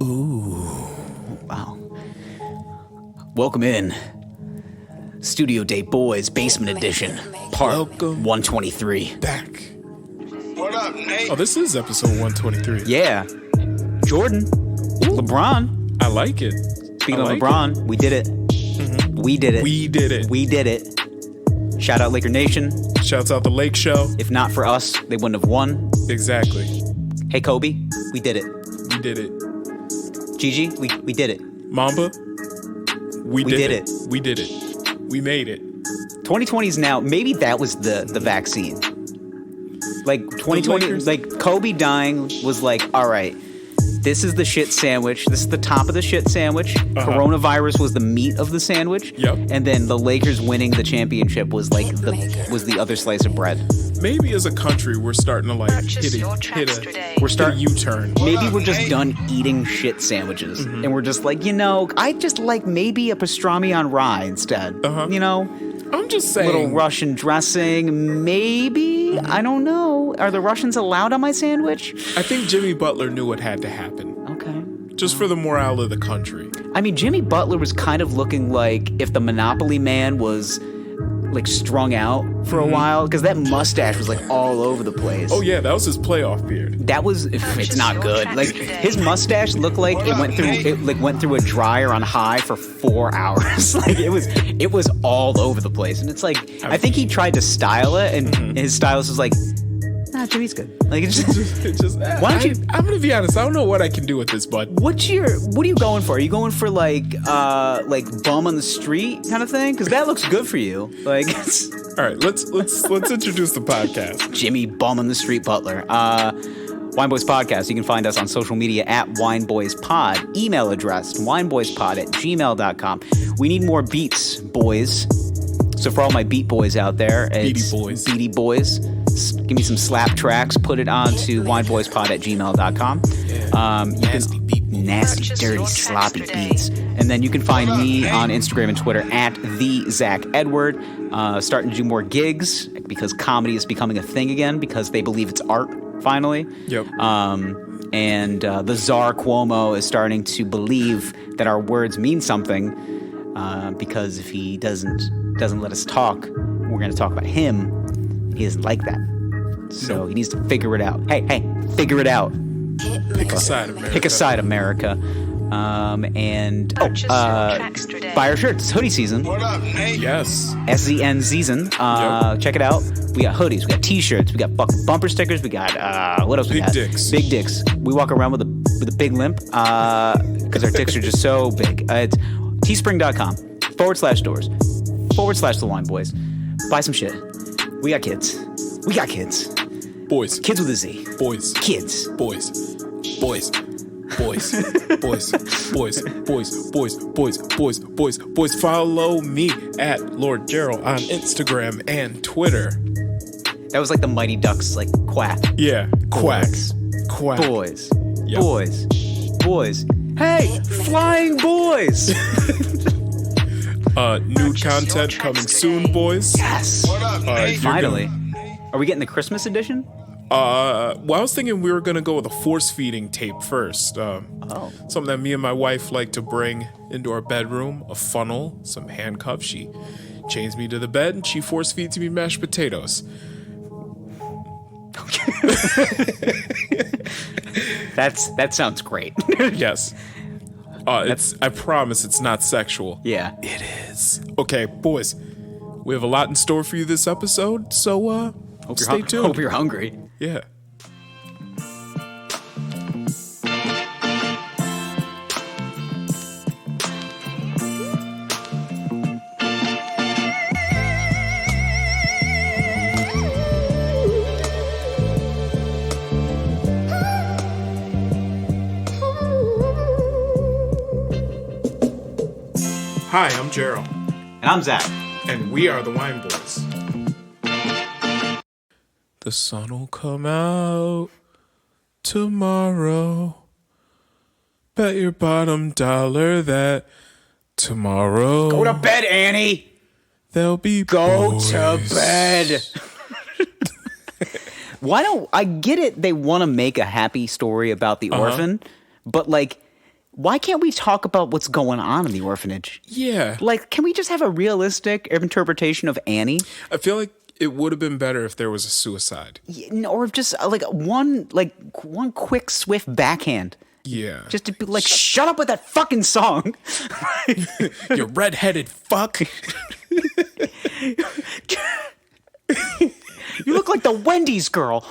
Ooh. Wow. Welcome in. Studio Day Boyz Basement Edition. Part Welcome 123. back. What up, Nate? Oh, this is episode 123. Yeah. Jordan. LeBron. I like it. Speaking I of like LeBron, we did it. We did it. We did it. We did it. Shout out Laker Nation. Shouts out the Lake Show. If not for us, they wouldn't have won. Exactly. Hey, Kobe. We did it. We did it. Gigi. We did it. Mamba. We did it. We did it. We made it. 2020 is now, maybe that was the vaccine. Like 2020, like Kobe dying was like, all right, this is the shit sandwich. This is the top of the shit sandwich. Coronavirus was the meat of the sandwich. Yep. And then the Lakers winning the championship was like the other slice of bread. Maybe as a country, we're starting to like hit a U-turn. Maybe we're just done eating shit sandwiches. And we're just like, I just like maybe a pastrami on rye instead. I'm just saying. Little Russian dressing, maybe. I don't know. Are the Russians allowed on my sandwich? I think Jimmy Butler knew what had to happen. Okay. Just for the morale of the country. I mean, Jimmy Butler was kind of looking like if the Monopoly Man was like strung out for a while, because that mustache was like all over the place. Oh yeah, that was his playoff beard. That was, it's not good. Like his mustache looked like it went through a dryer on high for 4 hours. Like it was all over the place. And it's like, I think he tried to style it, and his stylist was like, nah, Jimmy's good. Like it's just why don't you? I'm gonna be honest. I don't know what I can do with this, bud. What are you going for? Are you going for like bum on the street kind of thing? Because that looks good for you. Like, all right, let's introduce the podcast. Jimmy Bum on the Street Butler. Wine Boys Podcast. You can find us on social media at WineBoysPod. Email address wineboyspod@gmail.com. We need more beats, boys. So for all my beat boys out there, it's Beady Boys. Give me some slap tracks. Put it on to wineboyspod@gmail.com. Nasty, dirty, sloppy beats. And then you can find me on Instagram and Twitter at @TheZachEdward. Starting to do more gigs because comedy is becoming a thing again because they believe it's art, finally. Yep. And the Czar Cuomo is starting to believe that our words mean something because if he doesn't let us talk, we're going to talk about him. He doesn't like that. So he needs to figure it out. Hey, figure it out. Pick a side, America. Pick a side, America. Buy our shirts. It's hoodie season. What up, Nate? Yes. SZN season. Check it out. We got hoodies. We got t-shirts. We got fucking bumper stickers. We got, what else we got? Big dicks. We walk around with a big limp because our dicks are just so big. It's teespring.com/stores/the Wine Boys. Buy some shit. We got kids. Boys. Kids with a Z. Boys. Kids. Boys. Follow me at Lord Gerald on Instagram and Twitter. That was like the Mighty Ducks, like quack. Yeah. Quack. Boys. Yep. Boys. Hey, flying boys. Nude content coming soon, boys. Yes. What up, Nate? Finally. Are we getting the Christmas edition? Well, I was thinking we were going to go with a force feeding tape first. Something that me and my wife like to bring into our bedroom, a funnel, some handcuffs. She chains me to the bed and she force feeds me mashed potatoes. That sounds great. Yes. I promise it's not sexual. Yeah. It is. Okay, boys. We have a lot in store for you this episode, so stay tuned. Hope you're hungry. Yeah. Hi, I'm Gerald. And I'm Zach. And we are the Wine Boys. The sun will come out tomorrow. Bet your bottom dollar that tomorrow. Go to bed, Annie. There'll be Go boys. to bed. Why don't I get it? They want to make a happy story about the orphan, but like Why can't we talk about what's going on in the orphanage? Yeah. Like, can we just have a realistic interpretation of Annie? I feel like it would have been better if there was a suicide. Or just one quick, swift backhand. Yeah. Just to be like, shut up with that fucking song. You redheaded fuck. You look like the Wendy's girl.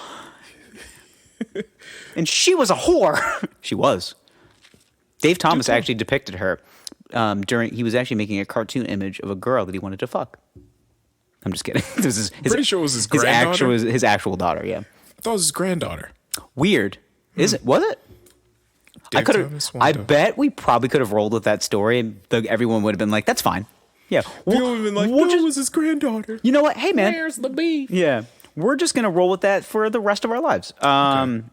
And she was a whore. She was. Dave Thomas actually depicted her he was actually making a cartoon image of a girl that he wanted to fuck. I'm just kidding. This is Pretty sure it was his granddaughter. His actual daughter, yeah. I thought it was his granddaughter. Weird. Is it? Was it? I bet we probably could have rolled with that story. Everyone would have been like, that's fine. Yeah. People would have been like, it was his granddaughter. You know what? Hey, man. Where's the beef? Yeah. We're just going to roll with that for the rest of our lives.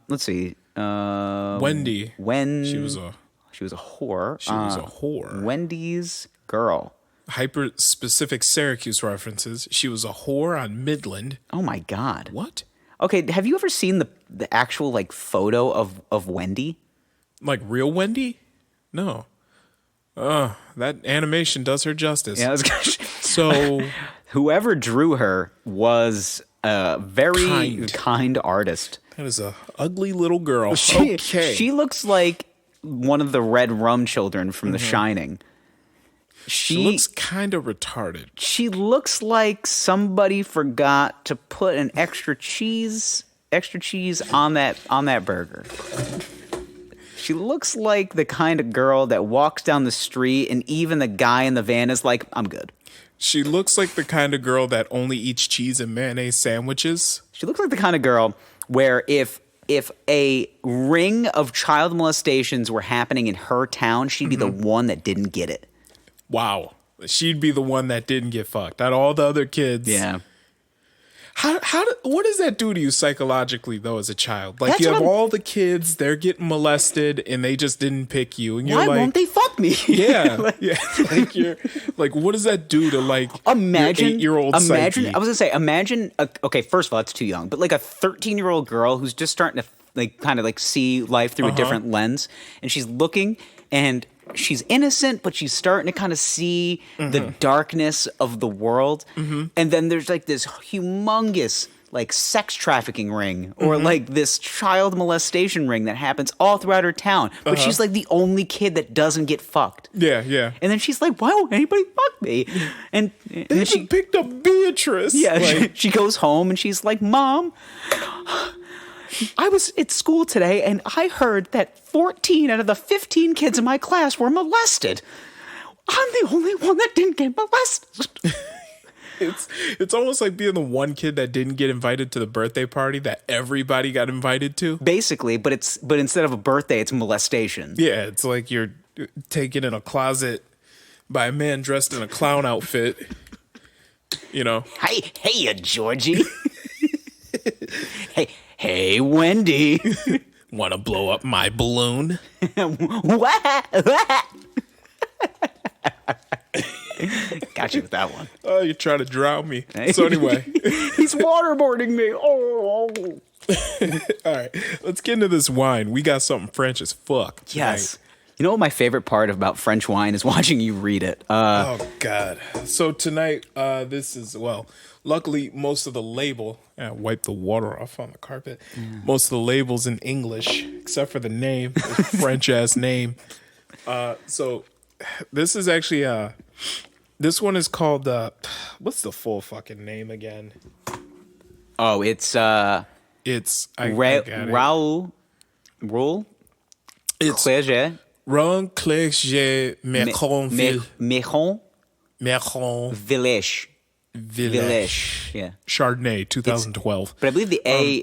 Let's see. Wendy. She was a whore. She was a whore. Wendy's girl. Hyper specific Syracuse references. She was a whore on Midland. Oh my God. What? Okay, have you ever seen the actual like photo of Wendy? Like real Wendy? No. That animation does her justice. Yeah, so whoever drew her was a very kind artist. That is a ugly little girl. She looks like one of the Red Rum children from The Shining. She looks kind of retarded. She looks like somebody forgot to put an extra cheese on that burger. She looks like the kind of girl that walks down the street and even the guy in the van is like, I'm good. She looks like the kind of girl that only eats cheese and mayonnaise sandwiches. She looks like the kind of girl where if a ring of child molestations were happening in her town, she'd be the one that didn't get it. Wow. She'd be the one that didn't get fucked. Not all the other kids. Yeah. What does that do to you psychologically, though, as a child? Like, you have all the kids, they're getting molested, and they just didn't pick you. And you're why like, won't they fuck me? Yeah. Yeah. Like, you're like, what does that do to, like, imagine, your 8-year-old psyche? I was going to say, imagine, okay, first of all, that's too young, but like a 13-year-old girl who's just starting to, like, kind of, like, see life through a different lens, and she's looking, and she's innocent, but she's starting to kind of see the darkness of the world. And then there's like this humongous like sex trafficking ring or like this child molestation ring that happens all throughout her town. But she's like the only kid that doesn't get fucked. Yeah, yeah. And then she's like, why won't anybody fuck me? And then she picked up Beatrice. Yeah, like, she goes home and she's like, Mom, I was at school today and I heard that 14 out of the 15 kids in my class were molested. I'm the only one that didn't get molested. It's almost like being the one kid that didn't get invited to the birthday party that everybody got invited to. Basically, but instead of a birthday, it's molestation. Yeah, it's like you're taken in a closet by a man dressed in a clown outfit. You know. Hey, Georgie. Hey, Wendy. Want to blow up my balloon? What? Got you with that one. Oh, you're trying to drown me. So anyway. He's waterboarding me. Oh. All right. Let's get into this wine. We got something French as fuck tonight. Yes. You know what my favorite part about French wine is watching you read it. Oh, God. So tonight, this is, luckily most of the label, wipe the water off on the carpet. Most of the label's in English, except for the name, French-ass name. So this is actually, this one is called, what's the full fucking name again? Oh, it's Raoul. It's Clerget. Ron Clerget Meronville. Meron Village. Yeah. Chardonnay, 2012. But I believe the A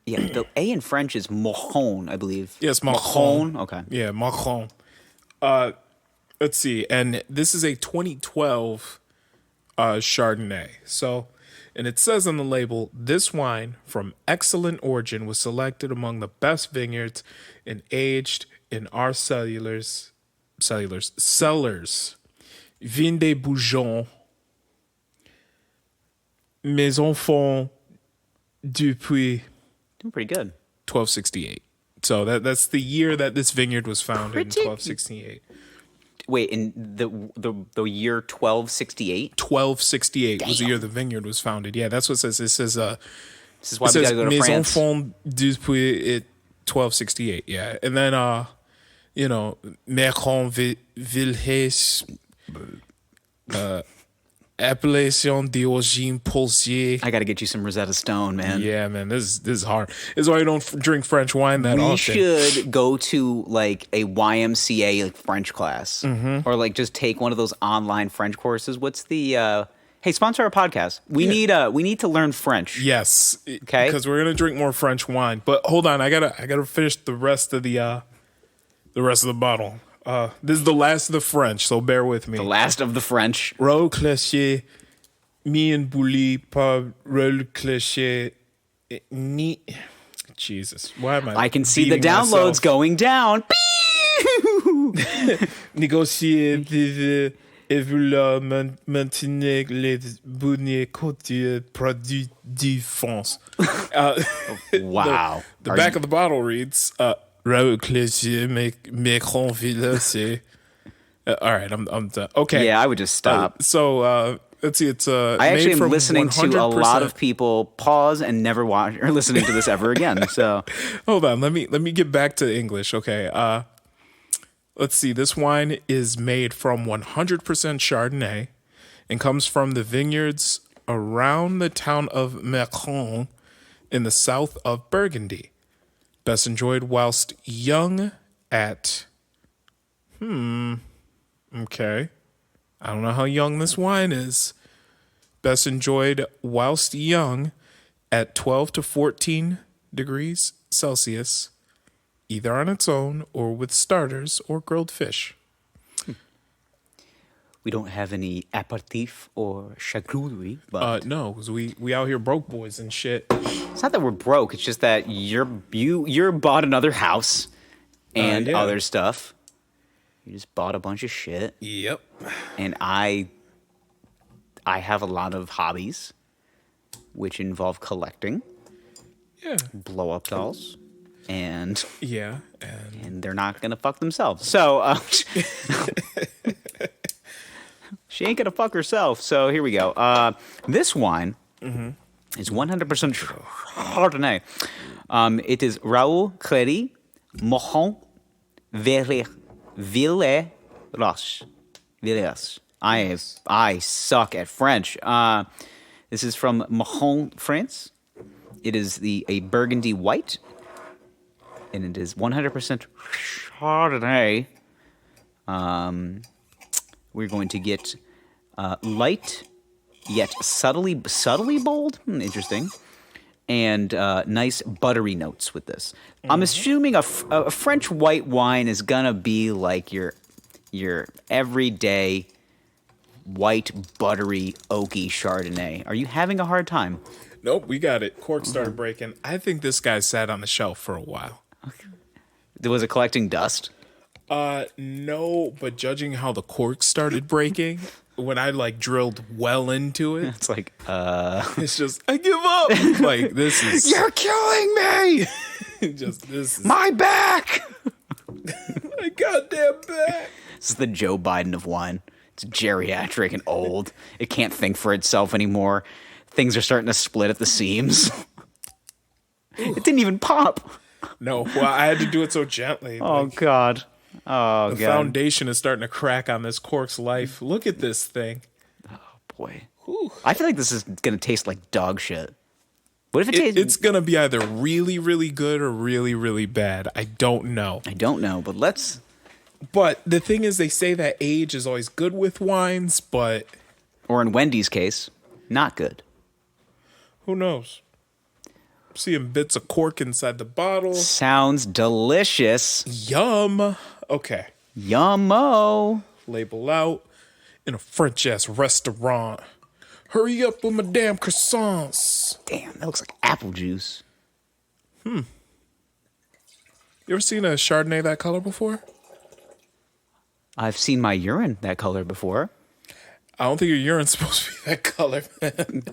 the A in French is Moron, I believe. Yes, Moron. Okay. Yeah, Moron. Let's see. And this is a 2012 Chardonnay. So, and it says on the label, this wine from excellent origin was selected among the best vineyards and aged in our cellars. Vin des Bourgeons. Mes enfants depuis Doing pretty good. 1268. So that's the year that this vineyard was founded in Pretty- 1268. Wait, in the year 1268? 1268 was the year the vineyard was founded. Yeah, that's what it says. It says This is why it we says gotta go to Maison France. Fond depuis 1268. Yeah, and then Maison Village, appellation d'origine Pulsier. I got to get you some Rosetta Stone, man. Yeah, man, this is hard. This is why you don't drink French wine that We often. should go to like a YMCA like French class, or like just take one of those online French courses. What's the? Hey, sponsor our podcast. We need to learn French. Yes. Okay. Because we're gonna drink more French wine. But hold on, I gotta finish the rest of the bottle. This is the last of the French, so bear with me. The last of the French. Rôle cliché, mien bouli, pas rôle cliché, ni. Jesus, why am I? I can see the beating downloads myself? going down. Négocier et vouloir maintenir les bonnets côtés produits de France. Wow. The back of the bottle reads, Raoul Clégier, Mécronville, c'est... all right, I'm done. Okay. Yeah, I would just stop. So, let's see, it's I made actually am from listening 100%. to a lot of people pause and never watch or listening to this ever again. So Hold on, let me get back to English, okay? Let's see, this wine is made from 100% Chardonnay and comes from the vineyards around the town of Mâcon in the south of Burgundy. Best enjoyed whilst young at... Okay. I don't know how young this wine is. Best enjoyed whilst young at 12 to 14 degrees Celsius, either on its own or with starters or grilled fish. we don't have any aperitif or charcuterie, but No, because we out here broke boys and shit. it's not that we're broke. It's just that you're bought another house and yeah. other stuff. You just bought a bunch of shit, Yep. and I have a lot of hobbies, which involve collecting Yeah. blow up dolls, and Yeah. and they're not gonna fuck themselves. So she ain't gonna fuck herself. So here we go. This wine is 100% Chardonnay. It is Raoul Cléry Mojon Villeras. I suck at French. This is from Mojon, France. It is a Burgundy white, and it is 100% Chardonnay. We're going to get light yet subtly bold. Interesting. And nice buttery notes with this. I'm assuming a French white wine is gonna be like your everyday white buttery oaky Chardonnay. Are you having a hard time? Nope, we got it. Cork started breaking. I think this guy sat on the shelf for a while. Was it collecting dust? No, but judging how the cork started breaking, when I drilled well into it, It's like, it's just I give up. Like this is you're killing me! just this is My back! my goddamn back. This is the Joe Biden of wine. It's geriatric and old. It can't think for itself anymore. Things are starting to split at the seams. It didn't even pop. No, well, I had to do it so gently. Oh, Like, God. Oh, the God. foundation is starting to crack on this cork's life. Look at this thing. Boy. I feel like this is going to taste like dog shit. What if it tastes... It's gonna be either really, really good or really, really bad. I don't know. I don't know, but let's... But the thing is, they say that age is always good with wines, but Or in Wendy's case, not good. who knows? Seeing bits of cork inside the bottle. Sounds delicious. Yum. Okay. Yummo. Label out in a French ass restaurant. Hurry up with my damn croissants. Damn, that looks like apple juice. You ever seen a Chardonnay that color before? I've seen my urine that color before. I don't think your urine's supposed to be that color, man.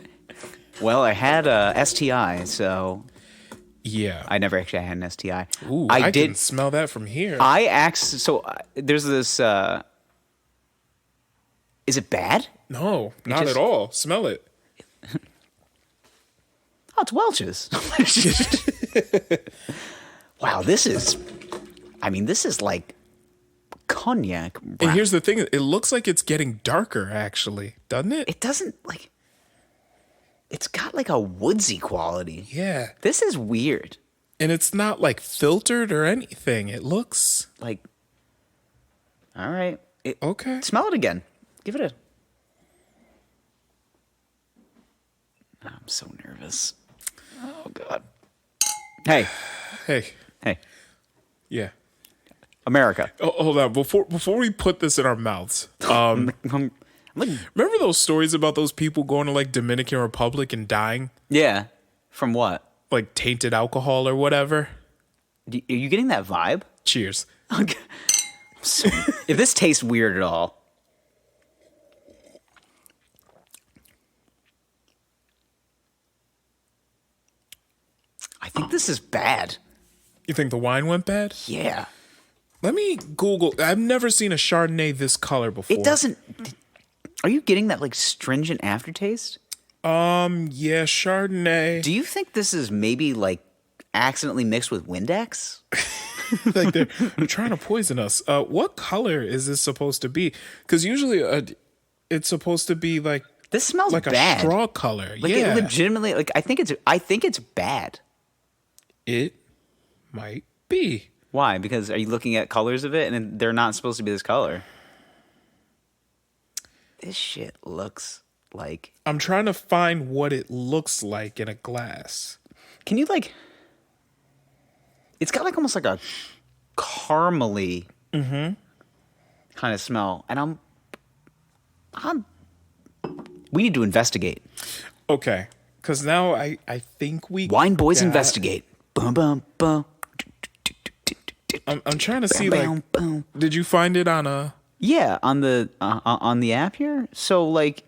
Well, I had a STI, so Yeah. I never actually had an STI. Ooh, I can smell that from here. There's this. Is it bad? No, not at all. Smell it. Oh, it's Welch's. Wow, this is like cognac. And here's the thing. It looks like it's getting darker, actually. Doesn't it? It doesn't, it's got like a woodsy quality. Yeah. This is weird. And it's not like filtered or anything. It looks like, all right. Okay. Smell it again. Give it a. I'm so nervous. Oh God. Hey. Yeah. America. Oh, hold on. Before we put this in our mouths, remember those stories about those people going to like Dominican Republic and dying? Yeah. From what? Like tainted alcohol or whatever. Are you getting that vibe? Cheers. Okay. So, if this tastes weird at all. I think this is bad. You think the wine went bad? Yeah. Let me Google. I've never seen a Chardonnay this color before. It doesn't. Are you getting that like stringent aftertaste? Yeah, Chardonnay. Do you think this is maybe like accidentally mixed with Windex? Like they're trying to poison us. What color is this supposed to be? Because usually it's supposed to be like this smells like bad. A straw color. Like yeah, it legitimately. Like I think it's bad. It might be. Why? Because are you looking at colors of it and they're not supposed to be this color? This shit looks like. I'm trying to find what it looks like in a glass. Can you like? It's got like almost like a caramely kind of smell, and we need to investigate. Okay, because now I think we Wine Boys investigate. Bum bum bum. I'm trying to see like. Did you find it on a? Yeah, on the app here. So like,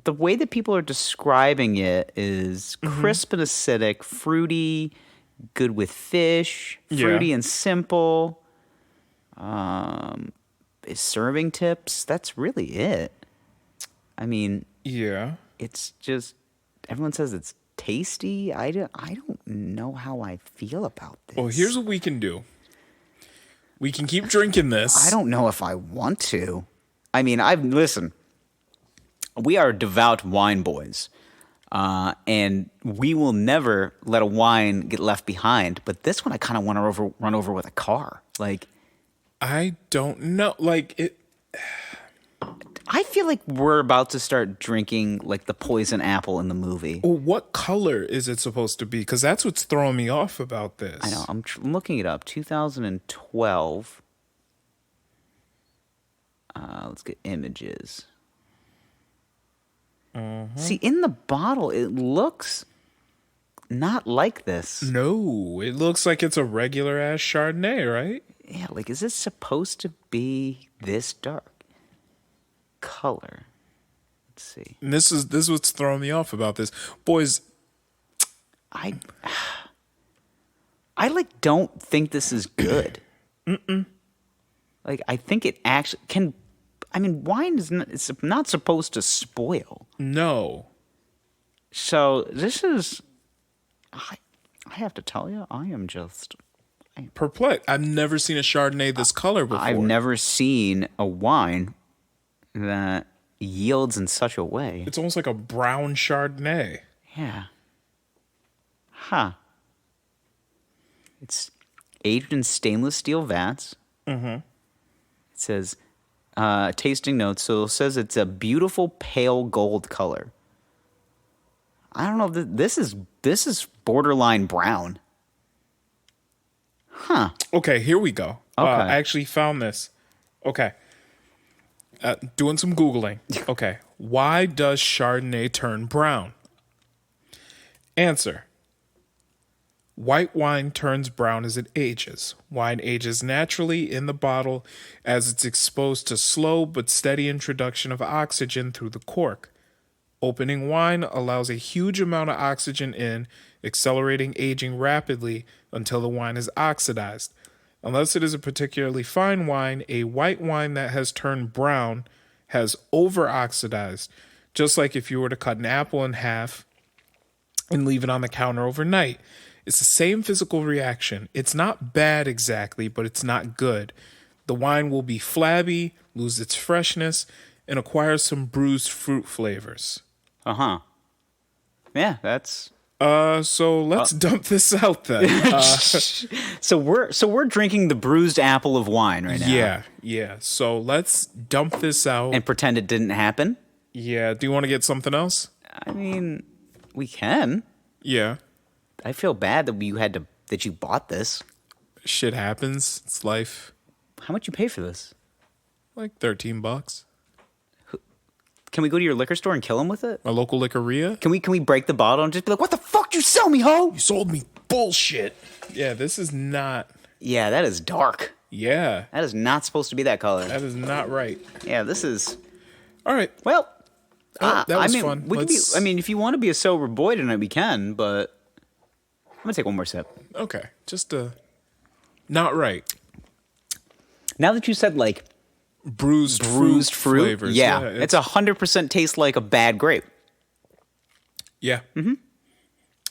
the way that people are describing it is crisp and acidic, fruity, good with fish, fruity and simple. Serving tips. That's really it. I mean, yeah, it's just everyone says it's tasty. I don't know how I feel about this. Well, here's what we can do. We can keep drinking this. I don't know if I want to. I mean, listen. We are devout wine boys, and we will never let a wine get left behind. But this one, I kind of want to run over with a car. Like, I don't know. Like it. I feel like we're about to start drinking like the poison apple in the movie. Well, what color is it supposed to be? Because that's what's throwing me off about this. I know. I'm looking it up. 2012. Let's get images. See, in the bottle, it looks not like this. No, it looks like it's a regular ass Chardonnay, right? Yeah, like, is this supposed to be this dark? Color. Let's see. And this is what's throwing me off about this. Boys, I like don't think this is good. Like, I think it actually can. I mean, wine it's not supposed to spoil. No. So this is. I have to tell you, I am just perplexed. I've never seen a Chardonnay this color before. I've never seen a wine that yields in such a way. It's almost like a brown Chardonnay. Yeah. Huh. It's aged in stainless steel vats. It says, tasting notes. So it says it's a beautiful pale gold color. I don't know if this is borderline brown. Huh. Okay, here we go. Okay. I actually found this. Okay. Doing some Googling. Okay. Why does Chardonnay turn brown? Answer. White wine turns brown as it ages. Wine ages naturally in the bottle as it's exposed to slow but steady introduction of oxygen through the cork. Opening wine allows a huge amount of oxygen in, accelerating aging rapidly until the wine is oxidized. Unless it is a particularly fine wine, a white wine that has turned brown has over-oxidized, just like if you were to cut an apple in half and leave it on the counter overnight. It's the same physical reaction. It's not bad exactly, but it's not good. The wine will be flabby, lose its freshness, and acquire some bruised fruit flavors. Uh-huh. Yeah, that's... So let's dump this out then. So we're drinking the bruised apple of wine right now. Yeah. So let's dump this out. And pretend it didn't happen? Yeah. Do you want to get something else? I mean, we can. Yeah. I feel bad that you bought this. Shit happens. It's life. How much you pay for this? Like $13. Can we go to your liquor store and kill him with it? My local liquoria? Can we break the bottle and just be like, what the fuck you sell me, ho? You sold me bullshit. Yeah, this is not. Yeah, that is dark. Yeah. That is not supposed to be that color. That is not right. Yeah, this is... All right. Well, that was fun. If you want to be a sober boy tonight, we can, but I'm going to take one more sip. Okay. Just not right. Now that you said, like... Bruised fruit flavors. Yeah, it's 100% tastes like a bad grape. Yeah. Mm-hmm.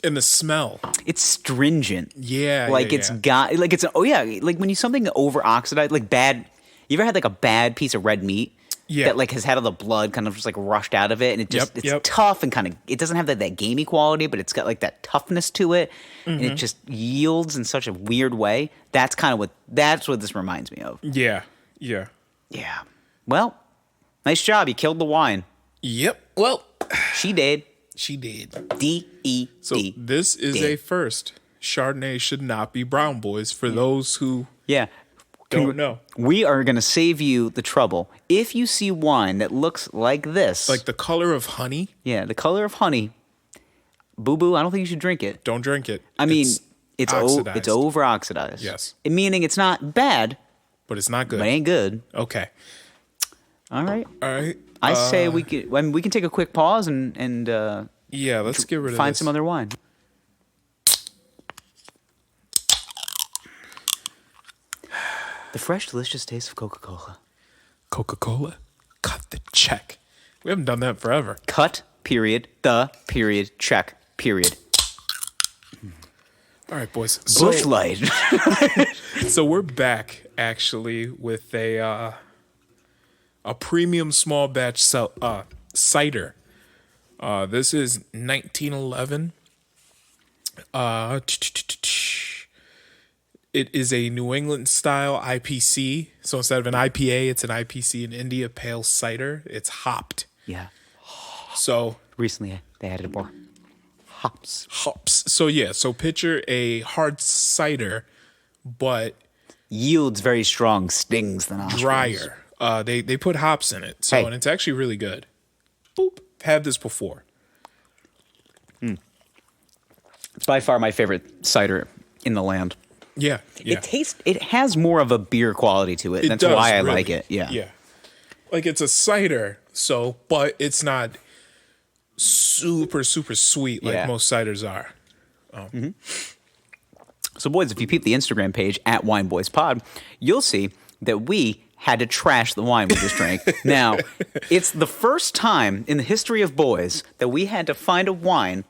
And the smell. It's stringent. Yeah. Like it's got like it's like when you something over oxidized, like bad. You ever had like a bad piece of red meat? Yeah. That like has had all the blood kind of just like rushed out of it, and it's tough and kind of it doesn't have that gamey quality, but it's got like that toughness to it, and it just yields in such a weird way. That's what this reminds me of. Yeah. Yeah. Well, nice job. You killed the wine. Yep. Well, she did. D-E-D. So this is a first. Chardonnay should not be brown, boys, for those who don't know. We are going to save you the trouble. If you see wine that looks like this. Like the color of honey. Yeah, the color of honey. Boo-boo, I don't think you should drink it. Don't drink it. I mean, it's oxidized. over-oxidized. Yes. Meaning it's not bad. But it's not good. But it ain't good. Okay. All right. I say we can take a quick pause and yeah, let's get rid of find this. some other wine. The fresh, delicious taste of Coca-Cola. Coca-Cola? Cut the check. We haven't done that forever. Cut, period, check, period. All right, boys. Bush Light. So we're back, actually, with a premium small batch cider. This is 1911. It is a New England style IPC. So instead of an IPA, it's an IPC, an India Pale Cider. It's hopped. Yeah. So recently they added more hops. So picture a hard cider, but yields very strong, stings the nostrils. Drier. They put hops in it, and it's actually really good. Boop. Had this before. It's by far my favorite cider in the land. Yeah. It has more of a beer quality to it. That's why I like it. Yeah. Like it's a cider, but it's not super, super sweet like most ciders are. So, boys, if you peep the Instagram page at WineBoysPod, you'll see that we had to trash the wine we just drank. Now, it's the first time in the history of Boys that we had to find a wine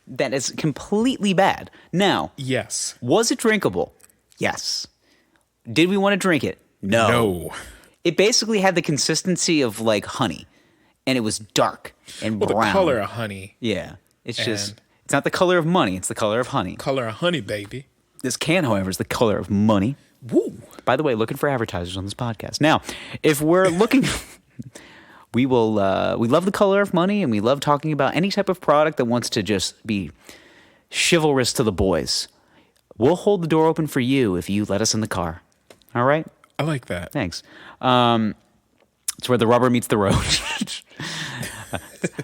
that is completely bad. Now, yes. Was it drinkable? Yes. Did we want to drink it? No. It basically had the consistency of like honey, and it was dark and brown. The color of honey. Yeah. It's not the color of money, it's the color of honey. Color of honey, baby. This can, however, is the color of money. Woo. By the way, looking for advertisers on this podcast. Now, if we're looking, we love the color of money, and we love talking about any type of product that wants to just be chivalrous to the boys. We'll hold the door open for you if you let us in the car. All right? I like that. Thanks. It's where the rubber meets the road.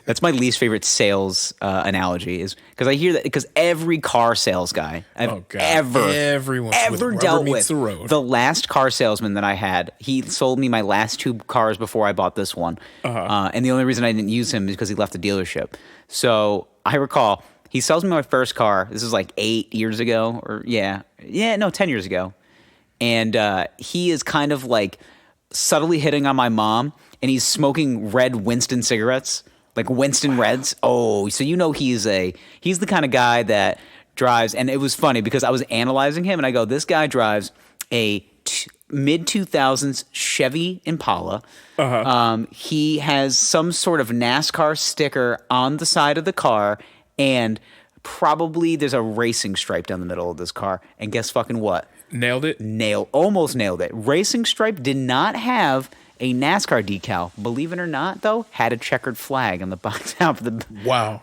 That's my least favorite sales analogy is because I hear that because every car sales guy I've ever dealt with, the last car salesman that I had, he sold me my last 2 cars before I bought this one. And the only reason I didn't use him is because he left the dealership. So I recall he sells me my first car. This was like 8 years ago or 10 years ago. And he is kind of like subtly hitting on my mom, and he's smoking red Winston cigarettes, like Winston Reds. Oh, so you know he's the kind of guy that drives, and it was funny because I was analyzing him, and I go, this guy drives a mid-2000s Chevy Impala. He has some sort of NASCAR sticker on the side of the car, and probably there's a racing stripe down the middle of this car. And guess fucking what? Nailed it? Almost nailed it. Racing stripe did not have a NASCAR decal. Believe it or not, though, had a checkered flag on the top of the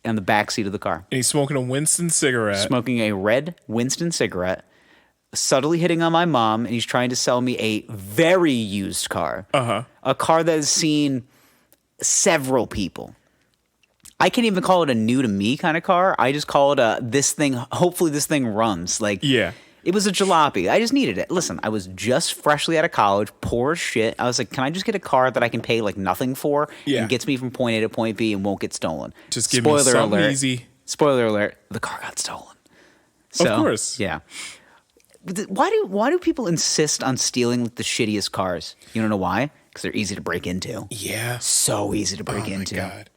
on the back seat of the car. And he's smoking a Winston cigarette. Smoking a red Winston cigarette, subtly hitting on my mom, and he's trying to sell me a very used car. A car that has seen several people. I can't even call it a new to me kind of car. I just call it this thing. Hopefully this thing runs. It was a jalopy. I just needed it. Listen, I was just freshly out of college, poor as shit. I was like, can I just get a car that I can pay like nothing for and gets me from point A to point B and won't get stolen? Just give me something easy. Spoiler alert, the car got stolen. So, of course. Yeah. Why do people insist on stealing the shittiest cars? You don't know why? Because they're easy to break into. Yeah. So easy to break into. Oh, my God.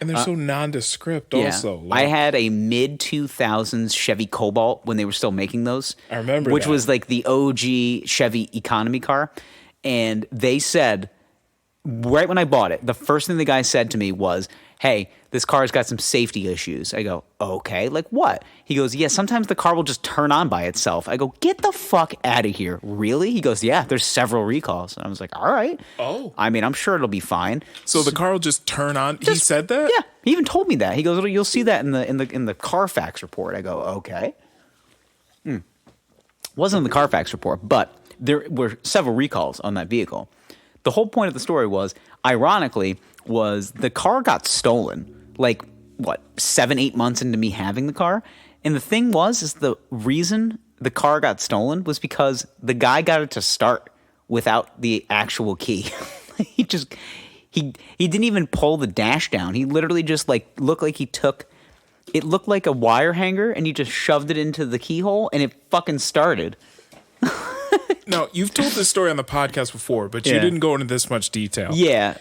And they're so nondescript also. I had a mid-2000s Chevy Cobalt when they were still making those. I remember which that. was like the OG Chevy economy car. And they said, right when I bought it, the first thing the guy said to me was, hey, this car's got some safety issues. I go, okay, like what? He goes, yeah, sometimes the car will just turn on by itself. I go, get the fuck out of here. Really? He goes, yeah, there's several recalls. And I was like, all right. Oh. I mean, I'm sure it'll be fine. So the car will just turn on? He said that? Yeah. He even told me that. He goes, you'll see that in the Carfax report. I go, okay. Wasn't in the Carfax report, but there were several recalls on that vehicle. The whole point of the story was, ironically, was the car got stolen. Like, 7-8 months into me having the car. And the thing is the reason the car got stolen was because the guy got it to start without the actual key. He didn't even pull the dash down. He literally just looked like it looked like a wire hanger, and he just shoved it into the keyhole and it fucking started. No, you've told this story on the podcast before, but you didn't go into this much detail. Yeah.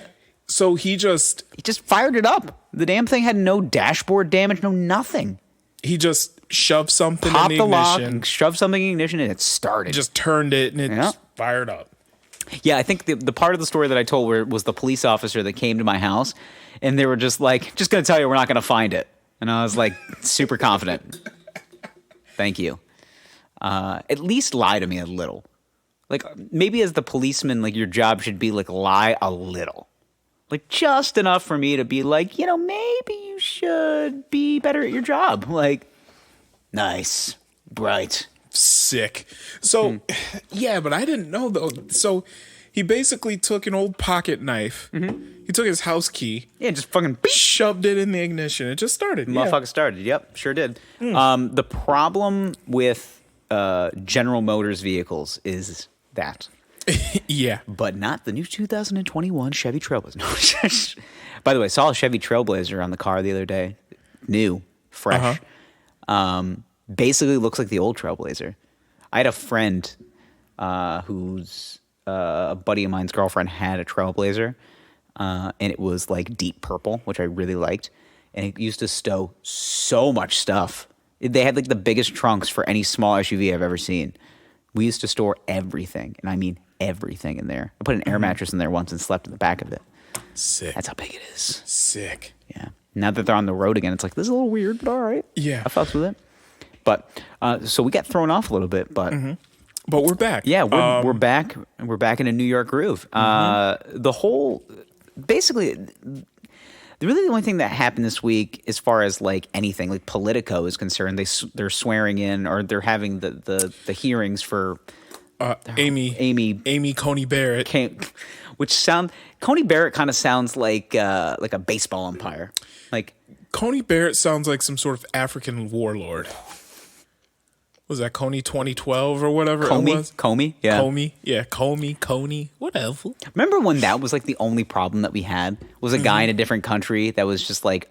So he just fired it up. The damn thing had no dashboard damage, no nothing. He just shoved something Popped in the ignition. Lock, shoved something in the ignition, and it started. Just turned it, and it just fired up. Yeah, I think the part of the story that I told was the police officer that came to my house, and they were just like, just going to tell you we're not going to find it. And I was like, super confident. Thank you. At least lie to me a little. Like, maybe as the policeman, like, your job should be, like, lie a little. Like, just enough for me to be like, maybe you should be better at your job. Like, nice, bright. Sick. So, yeah, but I didn't know, though. So, he basically took an old pocket knife. Mm-hmm. He took his house key. Yeah, just fucking beep. Shoved it in the ignition. It just started. Motherfucker started. Yep, sure did. The problem with General Motors vehicles is that. Yeah. But not the new 2021 Chevy Trailblazer. No. By the way, I saw a Chevy Trailblazer on the car the other day. New, fresh. Basically looks like the old Trailblazer. I had a friend who's a buddy of mine's girlfriend had a Trailblazer, and it was like deep purple, which I really liked. And it used to stow so much stuff. They had like the biggest trunks for any small SUV I've ever seen. We used to store everything, and I mean everything in there. I put an air mattress in there once and slept in the back of it. Sick. That's how big it is. Sick. Yeah. Now that they're on the road again, it's like, this is a little weird, but all right. Yeah. I fucks with it. But, so we got thrown off a little bit, but... But we're back. Yeah, we're back. We're back in a New York groove. The whole... Basically... Really, the only thing that happened this week, as far as like anything, like Politico is concerned, they're swearing in, or they're having the hearings for Amy Coney Barrett, Coney Barrett kind of sounds like a baseball umpire. Like Coney Barrett sounds like some sort of African warlord. Was that Coney 2012 or whatever it was? Comey? Yeah. Comey? Yeah, Coney, whatever. Remember when that was like the only problem that we had? Was a guy in a different country that was just like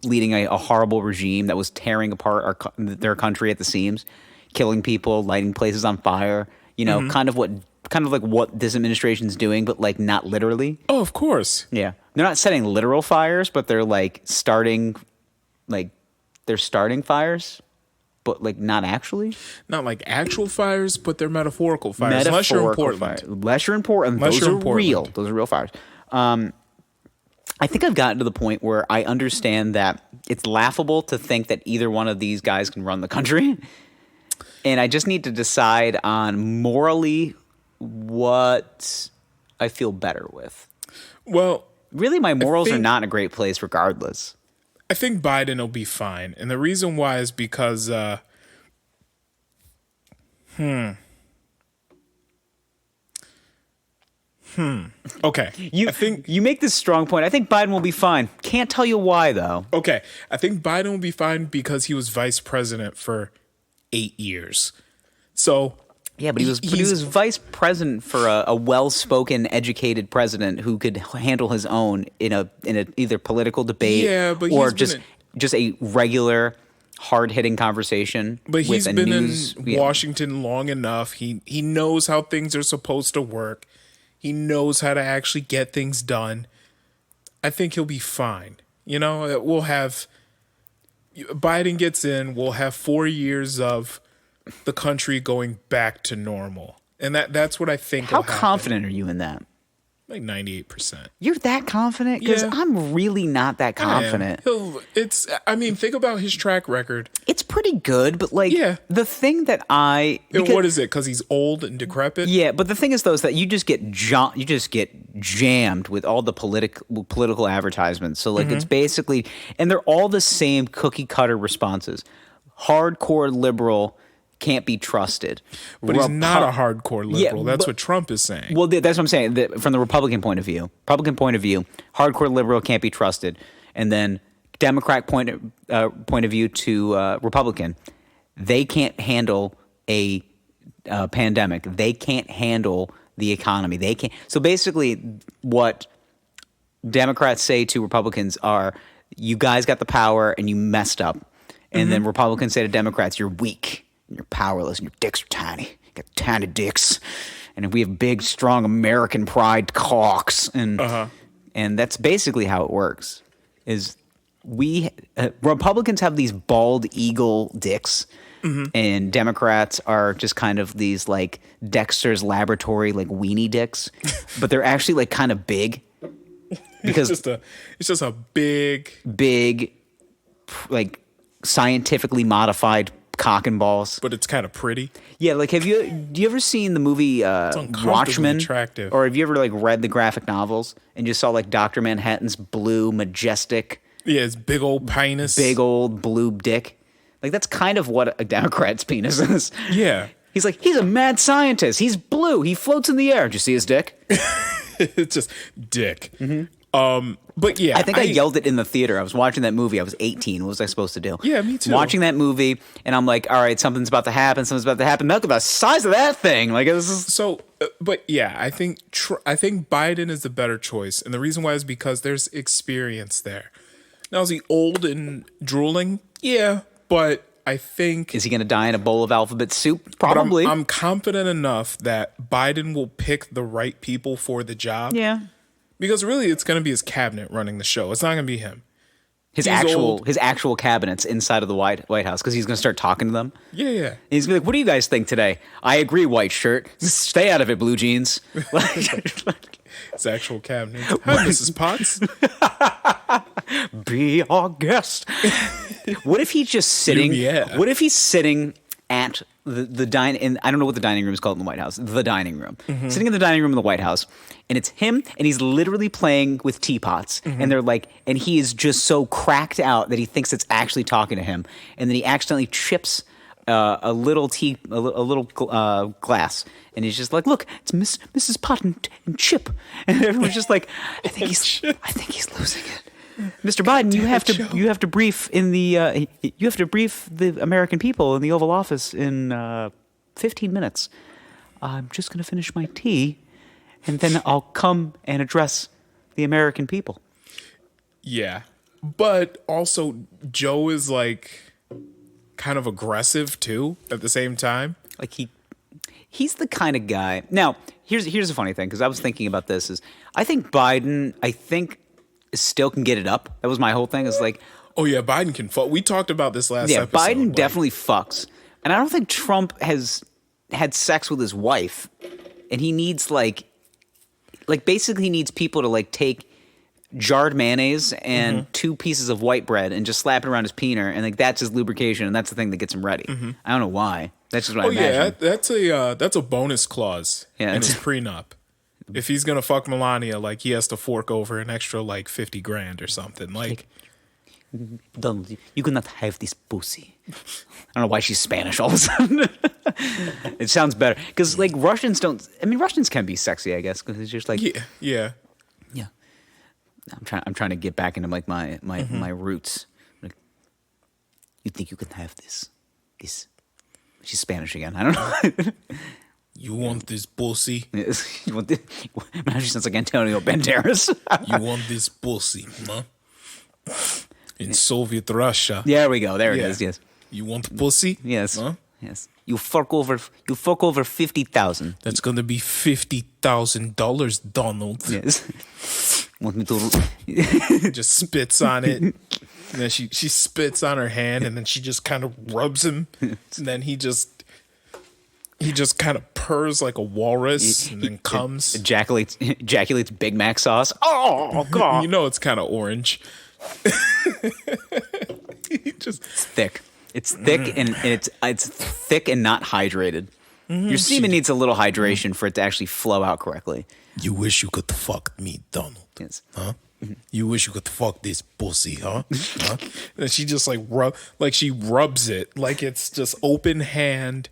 leading a horrible regime that was tearing apart their country at the seams, killing people, lighting places on fire, kind of like what this administration's doing, but like not literally. Oh, of course. Yeah. They're not setting literal fires, but they're like starting fires. But like not actually? Not like actual fires, but they're metaphorical fires. Unless you're in Portland. Unless you're in Portland. Those are real. Those are real fires. I think I've gotten to the point where I understand that it's laughable to think that either one of these guys can run the country. And I just need to decide on morally what I feel better with. Well, really, my morals are not in a great place regardless. I think Biden will be fine. And the reason why is because, Okay. You make this strong point. I think Biden will be fine. Can't tell you why, though. Okay. I think Biden will be fine because he was vice president for 8 years. So... Yeah, but he was vice president for a well-spoken, educated president who could handle his own in a either political debate or just a regular, hard-hitting conversation. But he's been in Washington long enough. He knows how things are supposed to work. He knows how to actually get things done. I think he'll be fine. We'll have Biden gets in. We'll have 4 years of the country going back to normal. And that's what I think will happen. How confident are you in that? Like 98%. You're that confident? Because I'm really not that confident. Think about his track record. It's pretty good, but the thing that what is it? Because he's old and decrepit? Yeah, but the thing is, though, is that you just get jammed with all the political advertisements. So, it's basically, and they're all the same cookie cutter responses. Hardcore liberal, can't be trusted. But he's not a hardcore liberal. That's what Trump is saying. Well, that's what I'm saying. From the Republican point of view, hardcore liberal can't be trusted. And then Democrat point of view to Republican, they can't handle a pandemic. They can't handle the economy. They can't. So basically what Democrats say to Republicans are, you guys got the power and you messed up. And then Republicans say to Democrats, you're weak. And you're powerless, and your dicks are tiny. You got tiny dicks, and we have big, strong American pride cocks, and that's basically how it works. Is Republicans have these bald eagle dicks, and Democrats are just kind of these like Dexter's Laboratory like weenie dicks, but they're actually like kind of big because it's just a big like scientifically modified cock and balls, but it's kind of pretty. Yeah, like do you ever seen the movie Watchmen? Attractive. Or have you ever like read the graphic novels and just saw like Dr. Manhattan's blue majestic? Yeah, his big old penis, big old blue dick. Like that's kind of what a Democrat's penis is. Yeah, he's a mad scientist. He's blue. He floats in the air. Did you see his dick? It's just dick. But yeah, I think I yelled it in the theater. I was watching that movie. I was 18. What was I supposed to do? Yeah, me too. Watching that movie, and I'm like, all right, something's about to happen. Look at the size of that thing. Like, it was so. But yeah, I think Biden is the better choice, and the reason why is because there's experience there. Now, is he old and drooling? Yeah, but I think... Is he going to die in a bowl of alphabet soup? Probably. I'm confident enough that Biden will pick the right people for the job. Yeah. Because really, it's going to be his cabinet running the show. It's not going to be him. His actual cabinets inside of the White House, because he's going to start talking to them. Yeah, yeah. And he's going to be like, what do you guys think today? I agree, white shirt. Stay out of it, blue jeans. His actual cabinet. Hi, Mrs. Potts. Be our guest. What if he's just sitting? Yeah. What if he's sitting at the dining? I don't know what the dining room is called in the White House. The dining room. Mm-hmm. Sitting in the dining room in the White House, and it's him, and he's literally playing with teapots, mm-hmm. and they're like, and he is just so cracked out that he thinks it's actually talking to him, and then he accidentally chips a little glass, And he's just like, look, it's Mrs. Potton and Chip. And everyone's just like, I think he's losing it. Mr. Biden, you have to brief the American people in the Oval Office in 15 minutes. I'm just going to finish my tea, and then I'll come and address the American people. Yeah. But also, Joe is like kind of aggressive too at the same time. Like he's the kind of guy. Now, here's the funny thing, because I was thinking about this. Is I think Biden, still can get it up. That was my whole thing. Is like, oh yeah, Biden can fuck. We talked about this last episode. Yeah, Biden definitely fucks. And I don't think Trump has had sex with his wife. And he needs basically he needs people to like take jarred mayonnaise and 2 pieces of white bread and just slap it around his peener, and like that's his lubrication, and that's the thing that gets him ready. I don't know why. That's just what I imagine. Yeah, that's a bonus clause in his prenup. If he's gonna fuck Melania, like he has to fork over an extra like $50,000 or something. Like, Donald, you cannot have this pussy. I don't know why she's Spanish all of a sudden. It sounds better because like Russians don't. I mean, Russians can be sexy, I guess, because it's just like yeah. I'm trying to get back into like my roots. Like, you think you can have this? She's Spanish again. I don't know. You want this pussy? Yes. You want this? Now she sounds like Antonio Banderas. You want this pussy, huh? In Soviet Russia. There we go. There it is. Yes. You want pussy? Yes. Huh? Yes. You fork over 50,000. That's gonna be $50,000, Donald. Yes. Want me to just spits on it. And then she spits on her hand, and then she just kind of rubs him. And then he just kind of purrs like a walrus, and then comes. Ejaculates Big Mac sauce. Oh God! You know it's kind of orange. It's thick. It's thick and it's thick and not hydrated. Your semen needs a little hydration for it to actually flow out correctly. You wish you could fuck me, Donald. Yes. Huh? You wish you could fuck this pussy, huh? Huh? And she just like she rubs it like it's just open hand,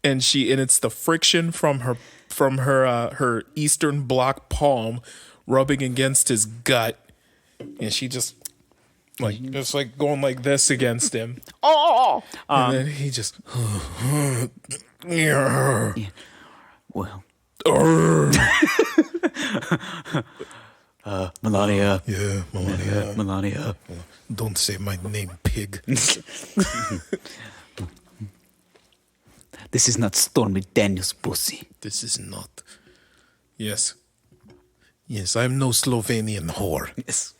and it's the friction from her Eastern Bloc palm rubbing against his gut, and she just going like this against him. And then he just yeah. Well. Melania. Yeah, Melania. Melania. Don't say my name, pig. This is not Stormy Daniels' pussy. This is not. Yes. Yes, I'm no Slovenian whore. Yes.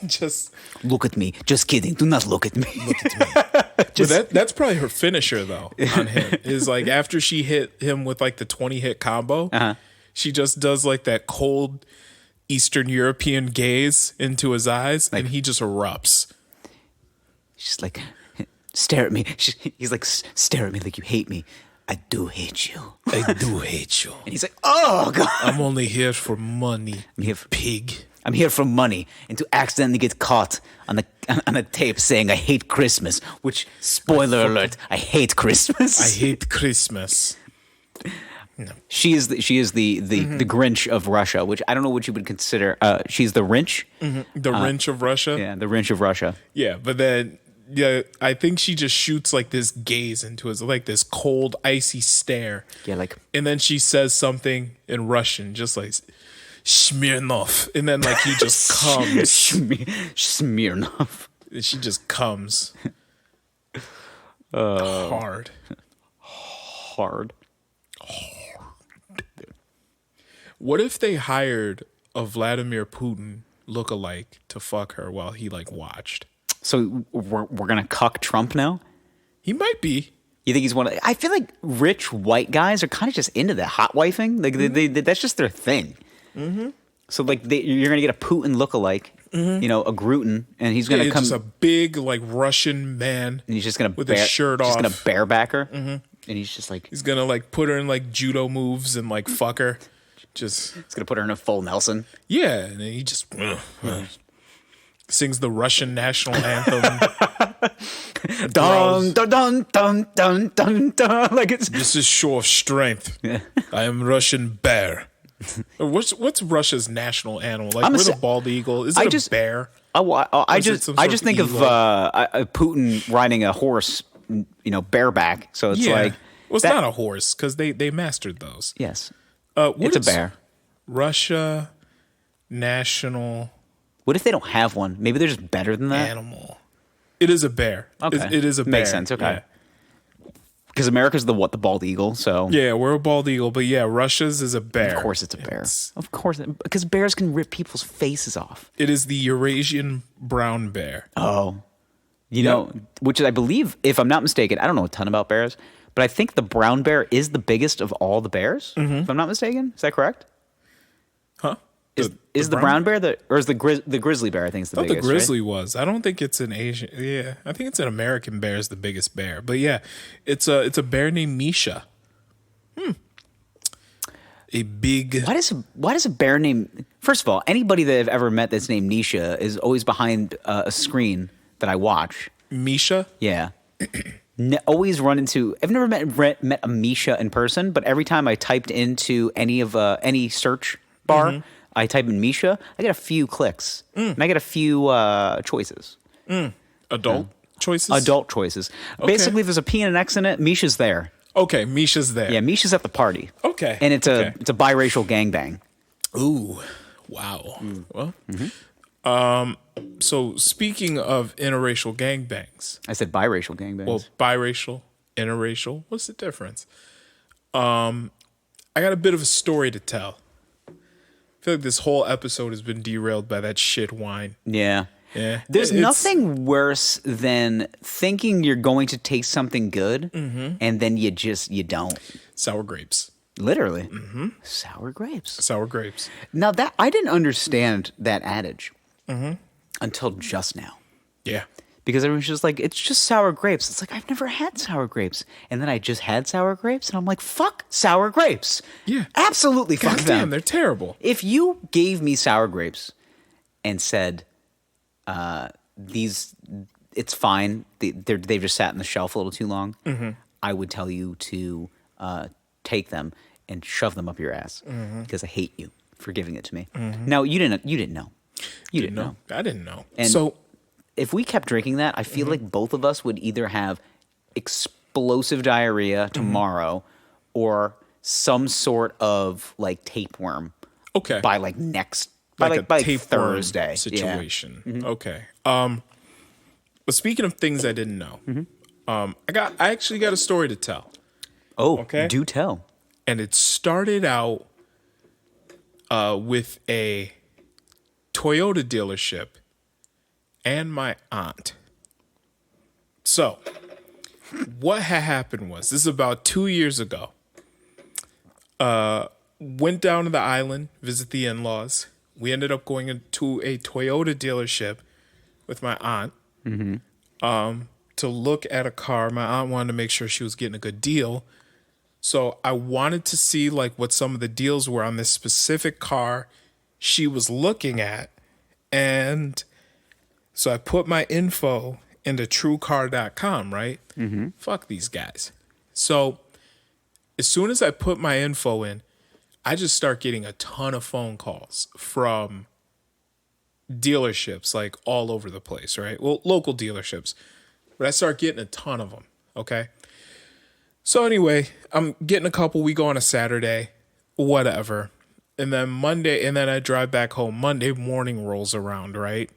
Just look at me. Just kidding. Do not look at me. Look at me. But that's probably her finisher though on him. Is like after she hit him with like the 20 hit combo, she just does like that cold Eastern European gaze into his eyes, and he just erupts. She's like, stare at me. He's like, stare at me like you hate me. I do hate you. I do hate you. And he's like, oh God. I'm only here for money. I'm here for pig. I'm here for money, and to accidentally get caught on a tape saying I hate Christmas, which, spoiler alert, I hate Christmas. I hate Christmas. No. She is the Grinch of Russia, which I don't know what you would consider. She's the Rinch. The Rinch of Russia? Yeah, the Rinch of Russia. Yeah, but then I think she just shoots like this gaze into his, like this cold, icy stare. Yeah, like. And then she says something in Russian, just like, Smirnov. And then like he just comes. Smirnov. She just comes. Hard. What if they hired a Vladimir Putin lookalike to fuck her while he like watched? So we're gonna cuck Trump now? He might be. You think he's one of? I feel like rich white guys are kind of just into the hot wifing. Like they that's just their thing. Mm-hmm. So like you're gonna get a Putin lookalike, you know, a Grutin, and he's gonna come. Just a big like Russian man, and he's just gonna with his shirt off, just gonna bareback her, and he's just like he's gonna like put her in like judo moves and like fuck her. Just he's gonna put her in a full Nelson. Yeah, and then he just sings the Russian national anthem. Dun, dun, dun, dun, dun, dun, dun. Like it's This is show of strength. I am Russian bear. What's Russia's national animal? Like we're the bald eagle. Is it a bear? I just think of Putin riding a horse, bareback. So it's like, well, it's not a horse because they mastered those. Yes, it's a bear. Russia national. What if they don't have one? Maybe they're just better than that. Animal. It is a bear. Okay, it is a bear. Makes sense. Okay. Because America's the bald eagle, so yeah, we're a bald eagle, but yeah, Russia's is a bear. Of course, it's a bear. Of course, because bears can rip people's faces off. It is the Eurasian brown bear. Oh, which I believe, if I'm not mistaken, I don't know a ton about bears, but I think the brown bear is the biggest of all the bears. If I'm not mistaken, is that correct? Huh? Is the brown bear or is the grizzly bear? I think is the biggest. The grizzly right? was. I don't think it's an Asian. Yeah, I think it's an American bear is the biggest bear. But yeah, it's a bear named Misha. A big. Why does a bear named? First of all, anybody that I've ever met that's named Nisha is always behind a screen that I watch. Misha? Yeah. Always run into. I've never met a Misha in person, but every time I typed into any search bar, I type in Misha, I get a few clicks, and I get a few choices. Adult choices? Adult choices. Okay. Basically, if there's a P and an X in it, Misha's there. Okay, Misha's there. Yeah, Misha's at the party. Okay. And it's a biracial gangbang. Ooh, wow. Well, so speaking of interracial gangbangs. I said biracial gangbangs. Well, biracial, interracial, what's the difference? I got a bit of a story to tell. I feel like this whole episode has been derailed by that shit wine. Yeah. Yeah. There's nothing worse than thinking you're going to taste something good and then you don't. Sour grapes. Literally. Sour grapes. Sour grapes. Now that I didn't understand that adage until just now. Yeah. Because everyone's just like, it's just sour grapes. It's like, I've never had sour grapes. And then I just had sour grapes and I'm like, fuck sour grapes. Yeah. Absolutely fuck them. Damn, they're terrible. If you gave me sour grapes and said, it's fine. They've just sat on the shelf a little too long. I would tell you to take them and shove them up your ass because I hate you for giving it to me. Now you didn't know. You didn't know. I didn't know. And so if we kept drinking that, I feel like both of us would either have explosive diarrhea tomorrow or some sort of like tapeworm. Okay. By like next. Like by a tapeworm Thursday situation. Yeah. Okay. But speaking of things I didn't know, I actually got a story to tell. Oh, okay. Do tell. And it started out with a Toyota dealership and my aunt. So, what had happened was, this is about 2 years ago. Went down to the island, visit the in-laws. We ended up going into a Toyota dealership with my aunt to look at a car. My aunt wanted to make sure she was getting a good deal. So I wanted to see like what some of the deals were on this specific car she was looking at. And so I put my info into truecar.com, right? Fuck these guys. So as soon as I put my info in, I just start getting a ton of phone calls from dealerships like all over the place, right? Well, local dealerships. But I start getting a ton of them, okay? So anyway, I'm getting a couple. We go on a Saturday, whatever. And then Monday, and then I drive back home. Monday morning rolls around, right?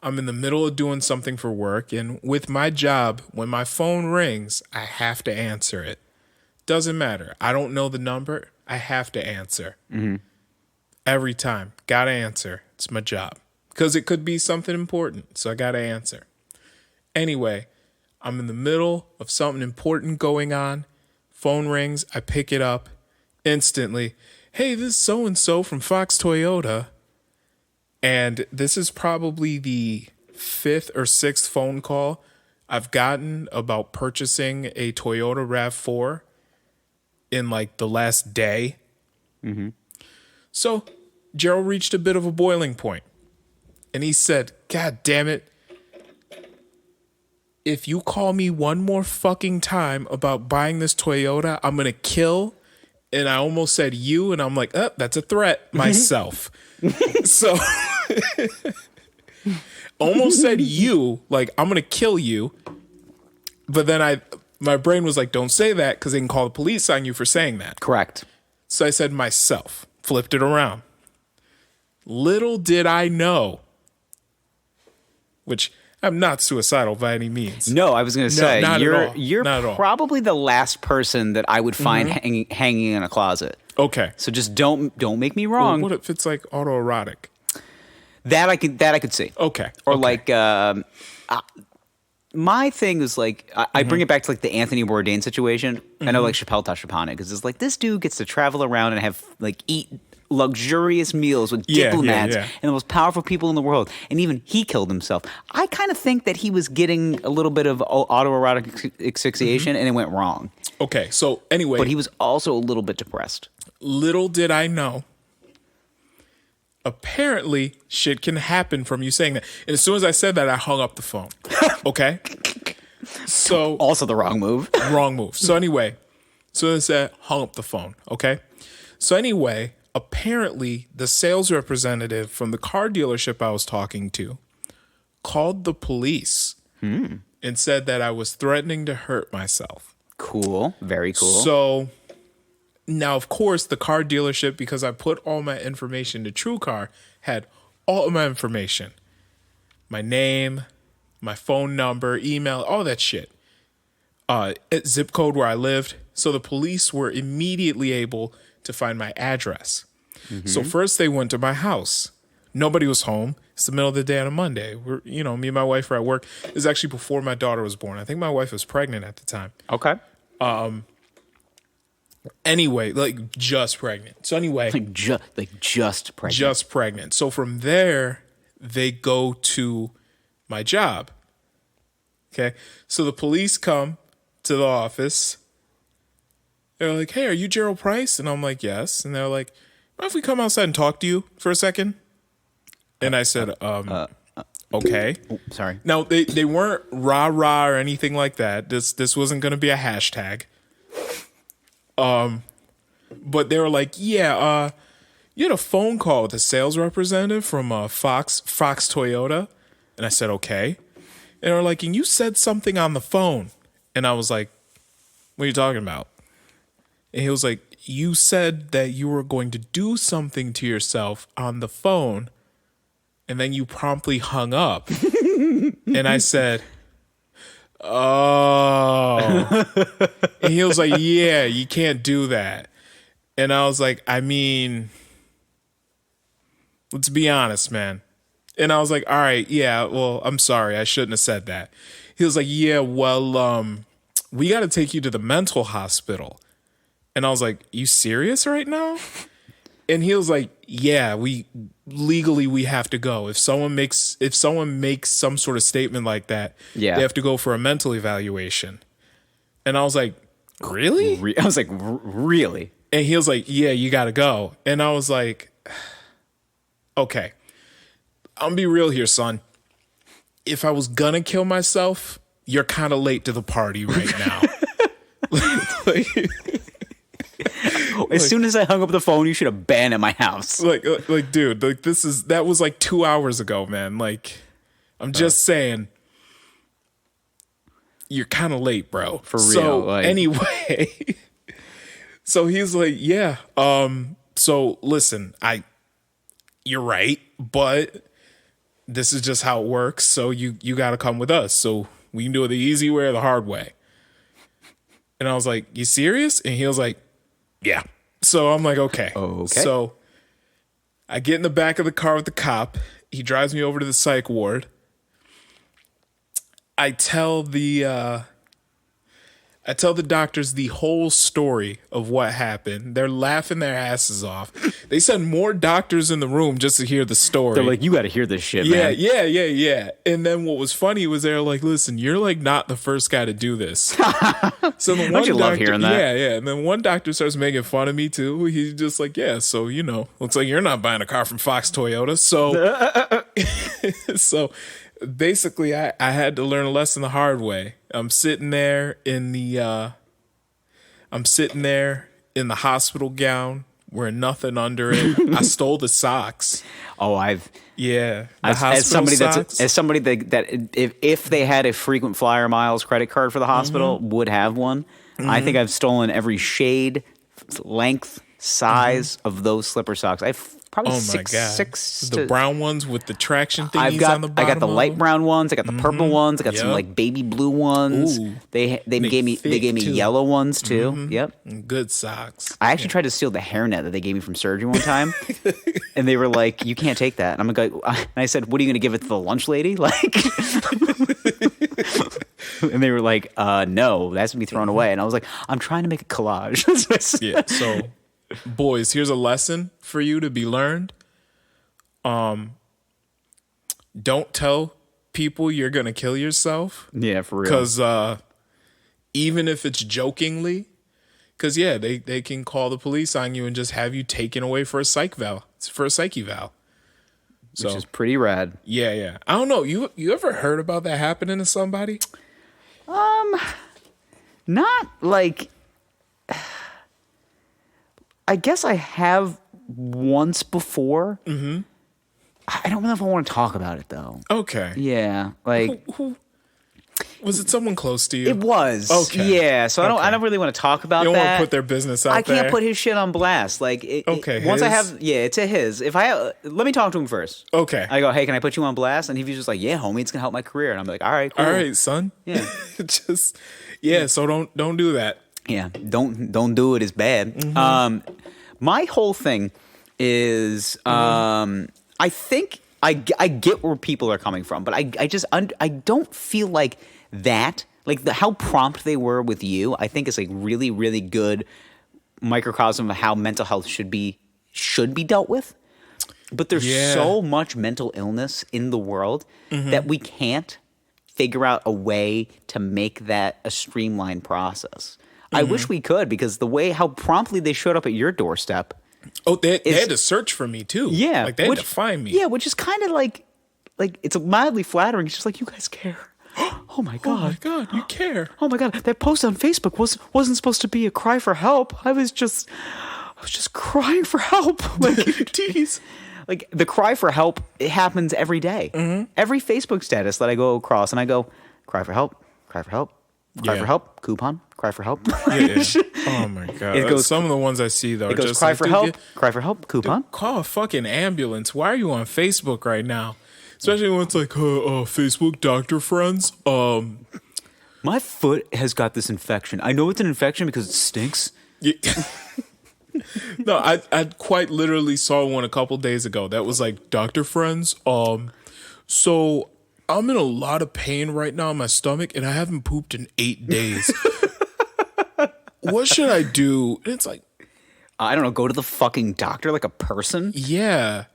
I'm in the middle of doing something for work. And with my job, when my phone rings, I have to answer it. Doesn't matter. I don't know the number. I have to answer. Every time. Gotta answer. It's my job. Because it could be something important. So I gotta answer. Anyway, I'm in the middle of something important going on. Phone rings. I pick it up instantly. Hey, this is so-and-so from Fox Toyota. And this is probably the 5th or 6th phone call I've gotten about purchasing a Toyota RAV4 in like the last day. So Gerald reached a bit of a boiling point. And he said, God damn it. If you call me one more fucking time about buying this Toyota, I'm going to kill. And I almost said you, and I'm like, oh, that's a threat myself. So almost said you, like, I'm going to kill you. But then my brain was like, don't say that because they can call the police on you for saying that. Correct. So I said myself, flipped it around. Little did I know, which I'm not suicidal by any means. No, I was going to say, not at all. you're Not at all. probably the last person that I would find hanging in a closet. Okay. So just don't make me Well, wrong. what if it's like autoerotic? That I could see. Okay. Or okay. like my thing is like I bring it back to like the Anthony Bourdain situation. I know like Chappelle touched upon it because it's like this dude gets to travel around and have like eat luxurious meals with diplomats and the most powerful people in the world, and even he killed himself. I kind of think that he was getting a little bit of autoerotic asphyxiation and it went wrong. Okay, so anyway. But he was also a little bit depressed. Little did I know. Apparently, shit can happen from you saying that. And as soon as I said that, I hung up the phone. Okay? So Also the wrong move. wrong move. So anyway, so I said, hung up the phone. Okay? So anyway, apparently the sales representative from the car dealership I was talking to called the police and said that I was threatening to hurt myself. Cool. Very cool. So now, of course, the car dealership, because I put all my information to TrueCar, had all of my information. My name, my phone number, email, all that shit. Zip code where I lived. So the police were immediately able to find my address. So first they went to my house. Nobody was home. It's the middle of the day on a Monday. Me and my wife were at work. It was actually before my daughter was born. I think my wife was pregnant at the time. Okay. Anyway, like just pregnant. So anyway, just pregnant. just pregnant. So from there, they go to my job. Okay. So the police come to the office. They're like, hey, are you Gerald Price? And I'm like, yes. And they're like, what if we come outside and talk to you for a second? And I said, okay. Sorry. Now, they weren't rah-rah or anything like that. This wasn't going to be a hashtag. But they were like, yeah, you had a phone call with a sales representative from Fox Toyota. And I said, okay. And they were like, and you said something on the phone. And I was like, what are you talking about? And he was like, you said that you were going to do something to yourself on the phone. And then you promptly hung up. And I said, oh. And he was like, yeah, you can't do that. And I was like, I mean, let's be honest, man. And I was like, all right, yeah, well, I'm sorry. I shouldn't have said that. He was like, yeah, well, we got to take you to the mental hospital. And I was like, you serious right now? And he was like, yeah, we have to go. If someone makes some sort of statement like that, they have to go for a mental evaluation. And I was like, really? I was like, really? And he was like, yeah, you got to go. And I was like, okay, I'm gonna be real here, son. If I was gonna kill myself, you're kind of late to the party right now. As soon as I hung up the phone, you should have been at my house. Like, dude, like that was like 2 hours ago, man. Like, I'm just saying, you're kind of late, bro. For real. So anyway, so he's like, yeah. So listen, you're right, but this is just how it works. So you got to come with us. So we can do it the easy way or the hard way. And I was like, you serious? And he was like, yeah. So I'm like, okay. So I get in the back of the car with the cop. He drives me over to the psych ward. I tell the doctors the whole story of what happened. They're laughing their asses off. They send more doctors in the room just to hear the story. They're like, you got to hear this shit, man. Yeah. And then what was funny was they're like, listen, you're like not the first guy to do this. So the Don't you love hearing that? Yeah. And then one doctor starts making fun of me too. He's just like, yeah, so looks like you're not buying a car from Fox Toyota. So So basically, I had to learn a lesson the hard way. I'm sitting there in the hospital gown, wearing nothing under it. I stole the socks. Oh, The as hospital somebody socks. as somebody that if they had a frequent flyer miles credit card for the hospital would have one. I think I've stolen every shade, length, size of those slipper socks. I've probably Oh my six god! The brown ones with the traction thingies I on the bottom. got the of light them. brown ones. I got the purple ones. I got some Yep. like baby blue ones. Ooh. They gave me fit, too. yellow ones too. Yep. Good socks. I actually tried to steal the hairnet that they gave me from surgery one time, and they were like, "You can't take that." And I'm like, and I said, "What are you going to give it to the lunch lady?" Like, and they were like, "No, that's gonna be thrown away." And I was like, "I'm trying to make a collage." Yeah. So, boys, here's a lesson for you to be learned. Don't tell people you're gonna kill yourself. Yeah, for real. Because even if it's jokingly, because they can call the police on you and just have you taken away for a psyche eval. So Which is pretty rad. yeah. I don't know. You ever heard about that happening to somebody? Not like. I guess I have once before. Mm-hmm. I don't know if I want to talk about it though. Okay. Yeah, like Who was it? Someone close to you? it was. Okay. Yeah, so I don't really want to talk about You don't that. want to put their business out I can't there. put his shit on blast. Like, Okay, once I his? have, it's a his. If I let me talk to him first. Okay. I go, hey, can I put you on blast? And he's just like, yeah, homie, it's gonna help my career. And I'm like, all right, cool. All right, son. Yeah. So don't do that. Yeah, don't do it is bad. Mm-hmm. My whole thing is, I think I get where people are coming from, but I don't feel like that. Like how prompt they were with you, I think is like really, really good microcosm of how mental health should be dealt with. But there's so much mental illness in the world that we can't figure out a way to make that a streamlined process. I wish we could, because how promptly they showed up at your doorstep. Oh, they had to search for me too. Yeah. Like they had to find me. Yeah, which is kind of like it's mildly flattering. It's just like, you guys care. Oh my God. Oh my God, you care. Oh my God, that post on Facebook wasn't supposed to be a cry for help. I was just crying for help. Like, Tease. like the cry for help, it happens every day. Every Facebook status that I go across and I go, cry for help, cry for help, cry for help, coupon, cry for help. Yeah. Oh my God. It goes- Some of the ones I see though. It are goes, just cry like, for dude, help, cry for help, coupon. call a fucking ambulance. Why are you on Facebook right now? Especially when it's like, Facebook doctor friends. My foot has got this infection. I know it's an infection because it stinks. Yeah. No, I quite literally saw one a couple days ago that was like, doctor friends. So I'm in a lot of pain right now in my stomach, and I haven't pooped in 8 days. What should I do? And it's like, I don't know, go to the fucking doctor like a person? yeah,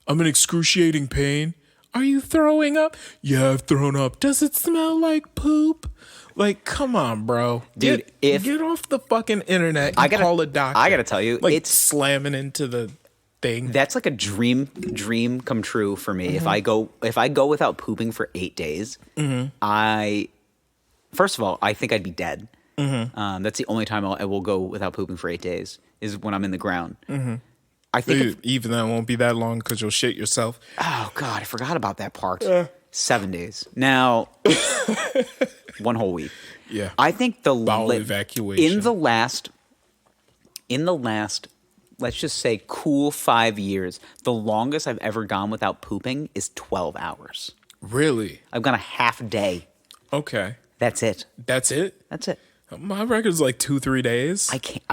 I'm in excruciating pain. Are you throwing up? Yeah, I've thrown up. Does it smell like poop? Like, come on, bro. Dude, get off the fucking internet and call a doctor. I gotta tell you, like, it's slamming into the thing. that's like a dream come true for me. If I go without pooping for 8 days, first of all, I think I'd be dead. That's the only time I will go without pooping for 8 days is when I'm in the ground. I think Even that won't be that long because you'll shit yourself. oh God, I forgot about that part. 7 days. Now, one whole week. Yeah. I think the Bowel evacuation. in the last, let's just say cool 5 years, the longest I've ever gone without pooping is 12 hours. Really? I've gone a half day. Okay. That's it. That's it? That's it. My record's like 2-3 days. I can't.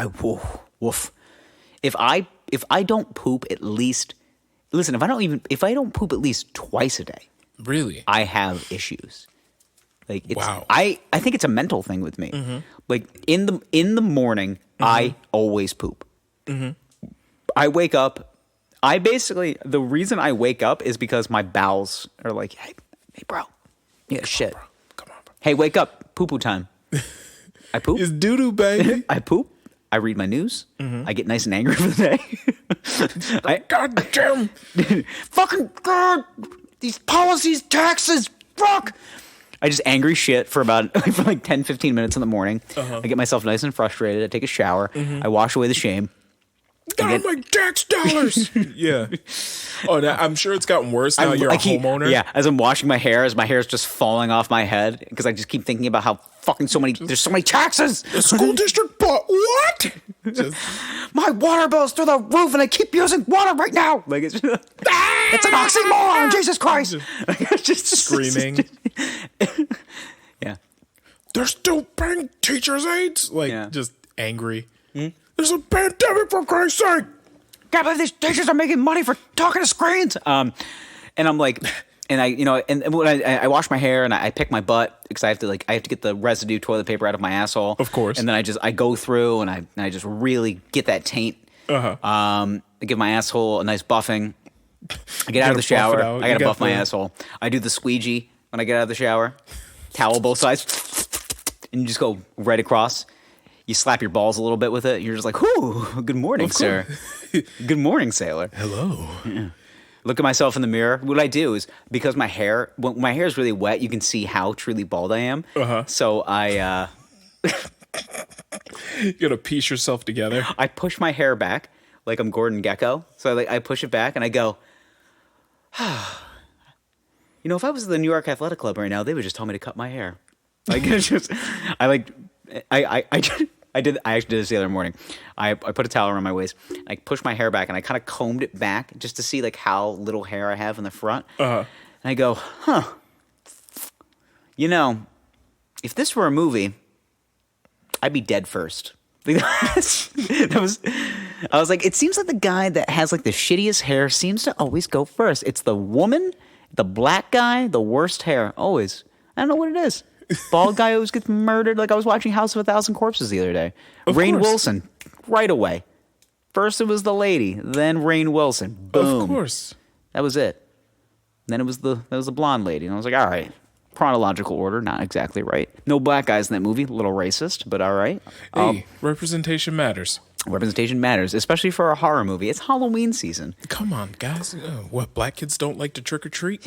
Woof. If I don't poop at least, listen. If I don't poop at least twice a day, Really? I have issues. Like it's, Wow. I think it's a mental thing with me. Like in the morning, I always poop. I wake up. The reason I wake up is because my bowels are like, hey bro, yeah, shit. Come on, bro. Hey, wake up, poo poo time. I poop. It's doo-doo, baby. I poop. I read my news. I get nice and angry for the day. God damn. Fucking God, these policies, taxes, fuck. I just angry shit for like 10, 15 minutes in the morning. I get myself nice and frustrated. I take a shower. I wash away the shame. Got my tax dollars. Yeah. Oh, now, I'm sure it's gotten worse now. You're a homeowner. Yeah, as I'm washing my hair, as my hair is just falling off my head because I just keep thinking about how fucking there's so many taxes. The school district bought what? My water bill's through the roof and I keep using water right now. Like it's an oxymoron, Jesus Christ. Just screaming. Yeah. They're still paying teachers' aides? Like, just angry. There's a pandemic, for Christ's sake. Can't believe these teachers are making money for talking to screens. And I'm like, and when I wash my hair and I pick my butt because I have to get the residue toilet paper out of my asshole. Of course. And then I go through and I just really get that taint. I give my asshole a nice buffing. I get out of the shower. I gotta buff my asshole. I do the squeegee when I get out of the shower. Towel both sides. And you just go right across. You slap your balls a little bit with it. You're just like, "Whoo, good morning, sir. Good morning, sailor." Hello. Yeah. Look at myself in the mirror. What I do is, because when my hair is really wet, you can see how truly bald I am. So I you gotta piece yourself together. I push my hair back like I'm Gordon Gekko. So I push it back and I go, if I was at the New York Athletic Club right now, they would just tell me to cut my hair. Like it's just, I actually did this the other morning. I put a towel around my waist. I pushed my hair back and I kind of combed it back just to see like how little hair I have in the front. And I go, if this were a movie, I'd be dead first. I was like, it seems like the guy that has like the shittiest hair seems to always go first. It's the woman, the black guy, the worst hair, always. I don't know what it is. Bald guy always gets murdered. Like I was watching House of a Thousand Corpses the other day. Rainn Wilson, right away. First it was the lady, then Rainn Wilson. Boom. Of course. That was it. Then it was the blonde lady. And I was like, all right. Chronological order, not exactly right. No black guys in that movie, a little racist, but all right. Hey, representation matters. Representation matters, especially for a horror movie. It's Halloween season. Come on, guys. What, black kids don't like to trick or treat?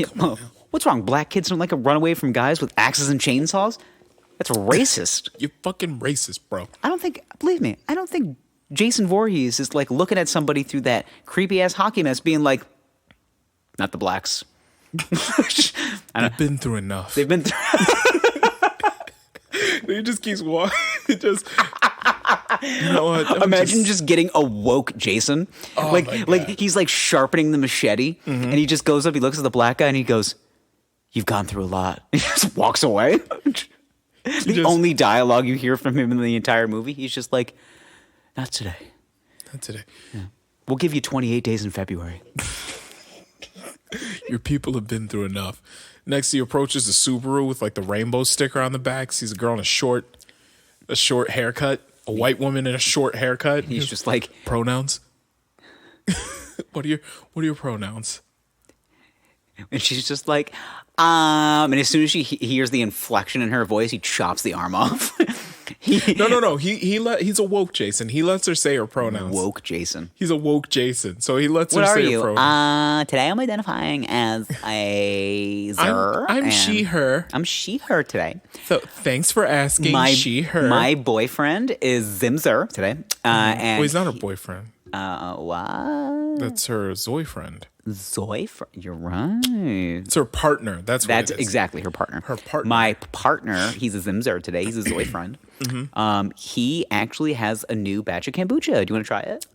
What's wrong? Black kids don't like to run away from guys with axes and chainsaws? That's racist. You're fucking racist, bro. Believe me, I don't think Jason Voorhees is like looking at somebody through that creepy ass hockey mask being like, not the blacks. They've been through enough. They've been through. He just keeps walking. You know what? Imagine just getting a woke Jason. Like he's like sharpening the machete, and he just goes up. He looks at the black guy, and he goes, "You've gone through a lot." He just walks away. Only dialogue you hear from him in the entire movie, he's just like, "Not today. Not today. Yeah. We'll give you 28 days in February." Your people have been through enough. Next, he approaches a Subaru with like the rainbow sticker on the back. Sees a girl in a short haircut, a white woman in a short haircut. He's just like, pronouns. What are your pronouns? And she's just like, and as soon as he hears the inflection in her voice, he chops the arm off. No. He's a woke Jason. He lets her say her pronouns. Woke Jason. He's a woke Jason. So he lets her say her pronouns. Today I'm identifying as a zer. I'm she, her. I'm she, her today. So thanks for asking, she, her. My boyfriend is Zimzer today. And he's not her boyfriend. What? That's her Zoyfriend. Zoyfriend. You're right. It's her partner. That's exactly her partner. Her partner. My partner, he's a Zimzer today. He's a Zoyfriend. He actually has a new batch of kombucha. Do you want to try it?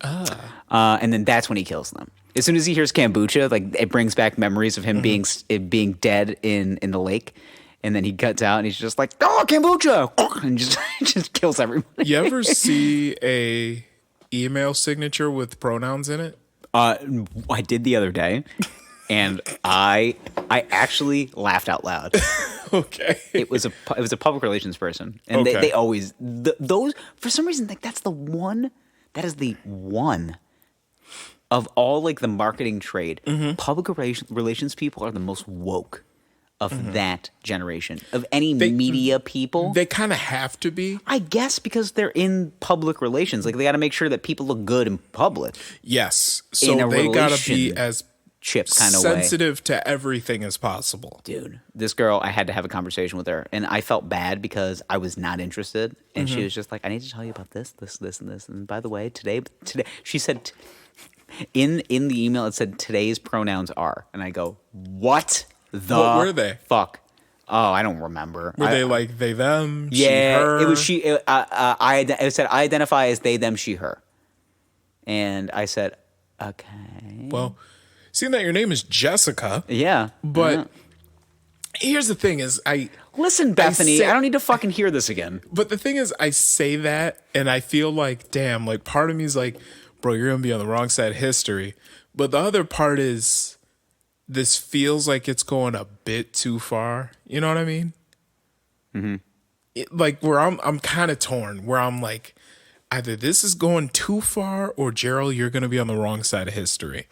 And then that's when he kills them. As soon as he hears kombucha, like it brings back memories of him being dead in the lake. And then he cuts out and he's just like, "Oh, kombucha!" and just kills everybody. You ever see a email signature with pronouns in it? I did the other day, and I actually laughed out loud. Okay. It was a public relations person, and they always those for some reason like that is the one of all like the marketing trade. Public relations people are the most woke of that generation, of any media people. They kind of have to be. I guess because they're in public relations. Like, they got to make sure that people look good in public. Yes. So they got to be as kind of sensitive to everything as possible. Dude, this girl, I had to have a conversation with her, and I felt bad because I was not interested, and she was just like, I need to tell you about this, and this, and by the way, today, she said, in the email, it said, today's pronouns are, and I go, what what were they? Fuck. Oh, I don't remember. Were they like they, them, yeah, she, her? It was she, it said, I identify as they, them, she, her. And I said, okay. Well, seeing that your name is Jessica. Yeah. But here's the thing is listen, Bethany, I don't need to fucking hear this again. But the thing is, I say that and I feel like, damn, like part of me is like, bro, you're going to be on the wrong side of history. But the other part is this feels like it's going a bit too far. You know what I mean? Like where I'm kind of torn, where I'm like, either this is going too far or Gerald, you're going to be on the wrong side of history.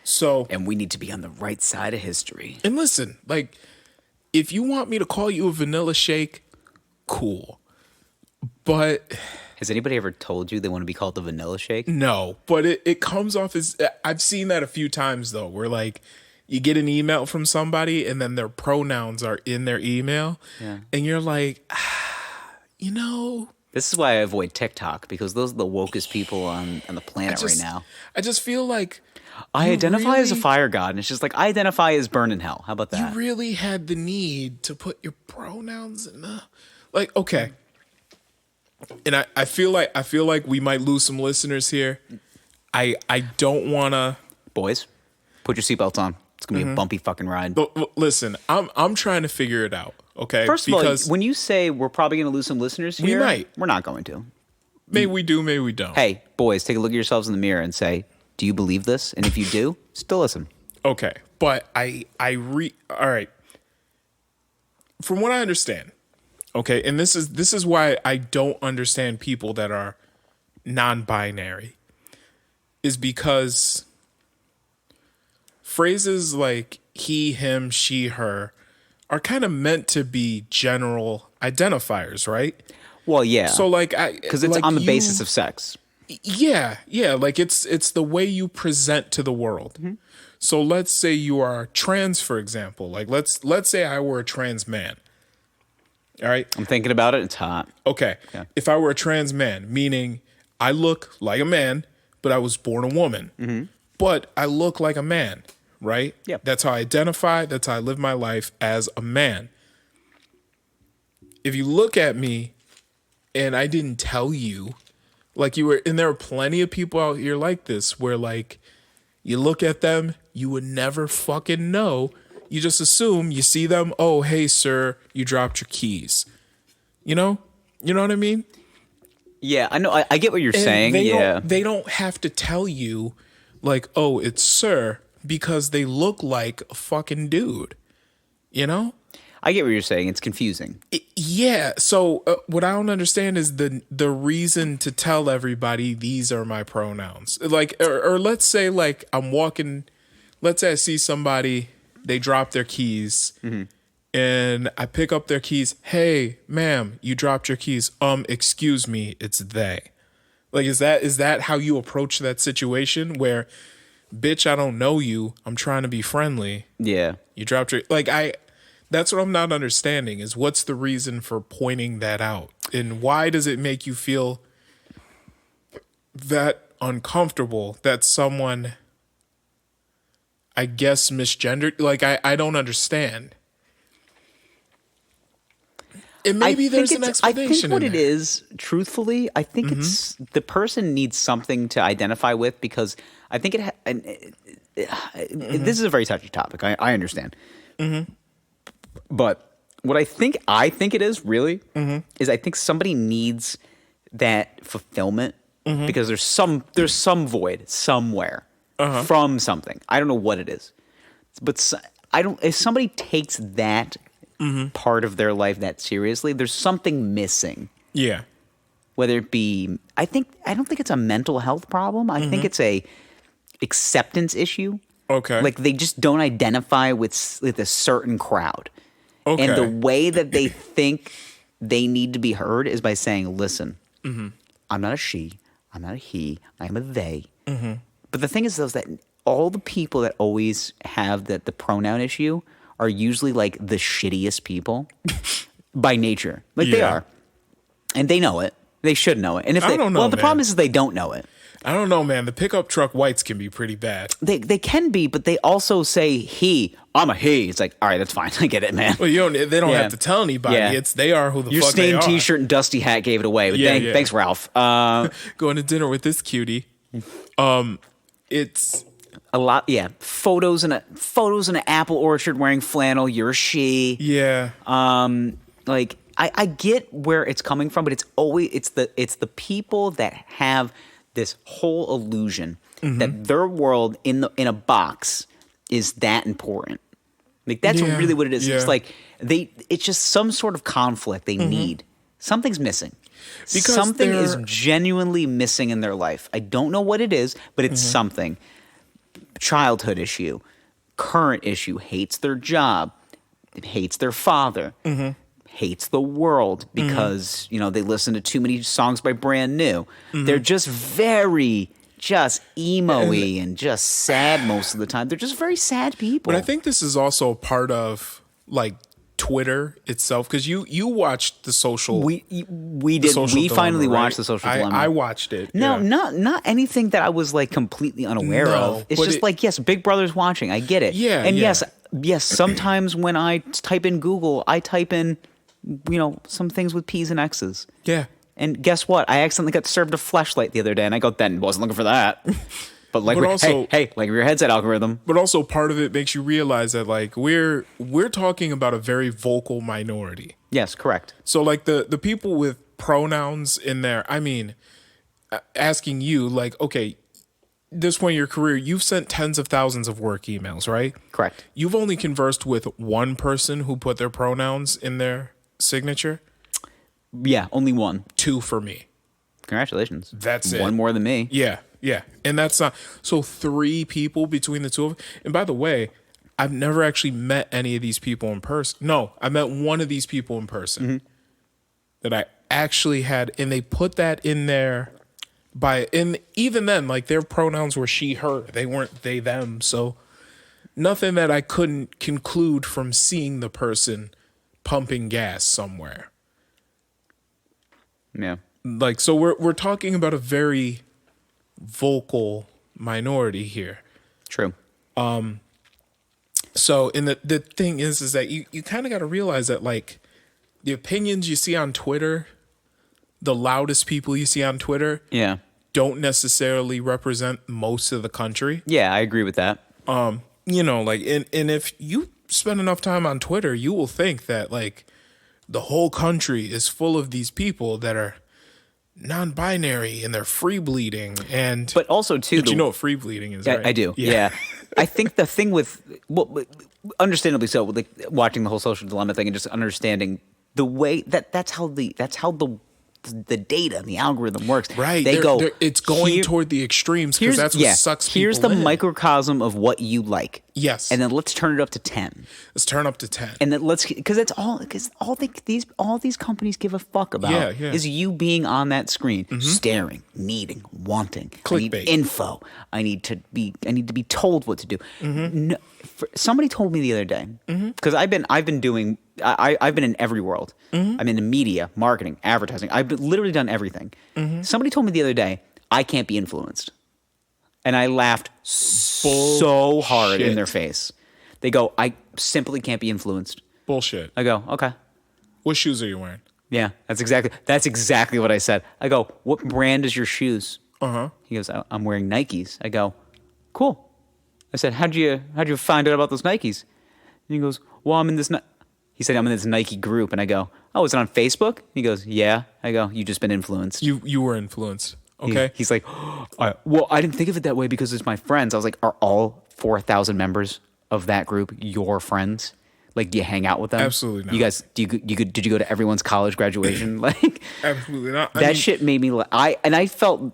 So, and we need to be on the right side of history. And listen, like, if you want me to call you a vanilla shake, cool. But has anybody ever told you they want to be called the vanilla shake? No, but it comes off as, I've seen that a few times though, where like you get an email from somebody and then their pronouns are in their email, and you're like, you know. This is why I avoid TikTok, because those are the wokest people on the planet right now. I just feel like I identify as a fire god, and it's just like, I identify as burn in hell. How about that? You really had the need to put your pronouns in the, like, okay. And I feel like we might lose some listeners here. I don't want to. Boys, put your seatbelts on. It's gonna be a bumpy fucking ride. But listen, I'm trying to figure it out. Okay. First of all, when you say we're probably gonna lose some listeners here, we might. We're not going to. Maybe we do. Maybe we don't. Hey, boys, take a look at yourselves in the mirror and say, do you believe this? And if you do, still listen. Okay, but all right. From what I understand, okay, and this is why I don't understand people that are non-binary, is because phrases like he, him, she, her are kind of meant to be general identifiers, right? Well, yeah. So like, because it's like on the basis of sex. Yeah, like it's the way you present to the world. So let's say you are trans, for example. Like let's say I were a trans man. All right? I'm thinking about it. It's hot. Okay. If I were a trans man, meaning I look like a man, but I was born a woman. But I look like a man, right? Yeah. That's how I identify. That's how I live my life as a man. If you look at me and I didn't tell you, like you were, and there are plenty of people out here like this where like you look at them, you would never fucking know. You just assume you see them. Oh, hey, sir, you dropped your keys. You know what I mean? Yeah, I know. I get what you're saying. They don't have to tell you like, oh, it's sir, because they look like a fucking dude. You know? I get what you're saying. It's confusing. Yeah. So what I don't understand is the reason to tell everybody these are my pronouns. Like, or let's say like I'm walking. Let's say I see somebody, they drop their keys, and I pick up their keys. Hey, ma'am, you dropped your keys. Excuse me, it's they. Like, is that how you approach that situation where, bitch, I don't know you. I'm trying to be friendly. Yeah. You dropped your That's what I'm not understanding is what's the reason for pointing that out? And why does it make you feel that uncomfortable that someone, I guess, misgendered? Like, I don't understand. And maybe there's an explanation. I think what it is, truthfully, I think it's the person needs something to identify with, because I think this is a very touchy topic. I understand. But what I think it is really is I think somebody needs that fulfillment because there's some void somewhere from something. I don't know what it is, but if somebody takes that part of their life that seriously, there's something missing. Yeah. Whether it be, I don't think it's a mental health problem. I think it's a acceptance issue. Okay. Like they just don't identify with a certain crowd. Okay. And the way that they think they need to be heard is by saying, listen, I'm not a she, I'm not a he, I'm a they. But the thing is, though, is that all the people that always have the pronoun issue are usually like the shittiest people by nature. Like they are. And they know it. They should know it. And if I they don't know, well, the man. problem is they don't know it. I don't know, man. The pickup truck whites can be pretty bad. They can be, but they also say he. I'm a he. It's like, all right, that's fine. I get it, man. Well, they don't have to tell anybody. Yeah. They are who the Your fuck they are. stained T-shirt and dusty hat gave it away. But thanks, Ralph. Going to dinner with this cutie. It's A lot, yeah. Photos in an apple orchard wearing flannel. You're a she. yeah. Like I get where it's coming from, but it's the people that have this whole illusion that their world in a box is that important. Like that's really what it is. Yeah. It's like it's just some sort of conflict they need. Something's missing. Because something is genuinely missing in their life. I don't know what it is, but it's something. Childhood issue, current issue, hates their job, hates their father, hates the world because, they listen to too many songs by Brand New. They're just very emo-y and just sad most of the time. They're just very sad people. But I think this is also part of like Twitter itself, because you watched the social. We did. Social We Dilemma, finally right? watched the Social Dilemma. I watched it. No, yeah. not anything that I was like completely unaware No, of. It's but just like, yes, Big Brother's watching. I get it. Yeah, and yeah. yes. Sometimes when I type in Google, I type in, some things with P's and X's. Yeah. And guess what? I accidentally got served a fleshlight the other day, and I go, "Then wasn't looking for that." But like, hey, like your headset algorithm. But also part of it makes you realize that like we're talking about a very vocal minority. Yes, correct. So like the people with pronouns in there, I mean, asking you like, okay, this point in your career, you've sent tens of thousands of work emails, right? Correct. You've only conversed with one person who put their pronouns in their signature. Yeah, only one. 2 for me. Congratulations. That's it. One more than me. Yeah. And that's not so 3 people between the two of them. And by the way, I've never actually met any of these people in person. No, I met one of these people in person that I actually had, and they put that in there and even then, like their pronouns were she, her. They weren't they, them. So nothing that I couldn't conclude from seeing the person pumping gas somewhere. Yeah. Like, so we're talking about a very vocal minority here. True. So, and the thing is that you kind of got to realize that, like, the opinions you see on Twitter, the loudest people you see on Twitter, Yeah. don't necessarily represent most of the country. Yeah, I agree with that. Like, and if you spend enough time on Twitter, you will think that, like, the whole country is full of these people that are non-binary and they're free bleeding. And But also, too, you know what free bleeding is, right? I do. Yeah. I think the thing with, understandably so, like watching the whole Social Dilemma thing and just understanding the way that's how the data and the algorithm works. Right. It's going toward the extremes because that's what sucks people Here's the in. microcosm of what you like. Yes. And then let's turn it up to 10. Let's turn up to 10. And then because all these companies give a fuck about is you being on that screen, staring, needing, wanting. Clickbait. I need info. I need to be told what to do. No, somebody told me the other day, because I've been in every world. I'm in the media, marketing, advertising. I've literally done everything. Somebody told me the other day, I can't be influenced. And I laughed so hard in their face. They go, I simply can't be influenced. Bullshit. I go, okay. What shoes are you wearing? Yeah, that's exactly what I said. I go, what brand is your shoes? He goes, I'm wearing Nikes. I go, cool. I said, how'd you find out about those Nikes? And he goes, well, I'm in this Nike group. And I go, oh, is it on Facebook? He goes, yeah. I go, you just been influenced. You were influenced. Okay. He's like, well, I didn't think of it that way because it's my friends. I was like, are all 4,000 members of that group your friends? Like, do you hang out with them? Absolutely not. You guys, did you go to everyone's college graduation? Like, absolutely not. Shit made me. I felt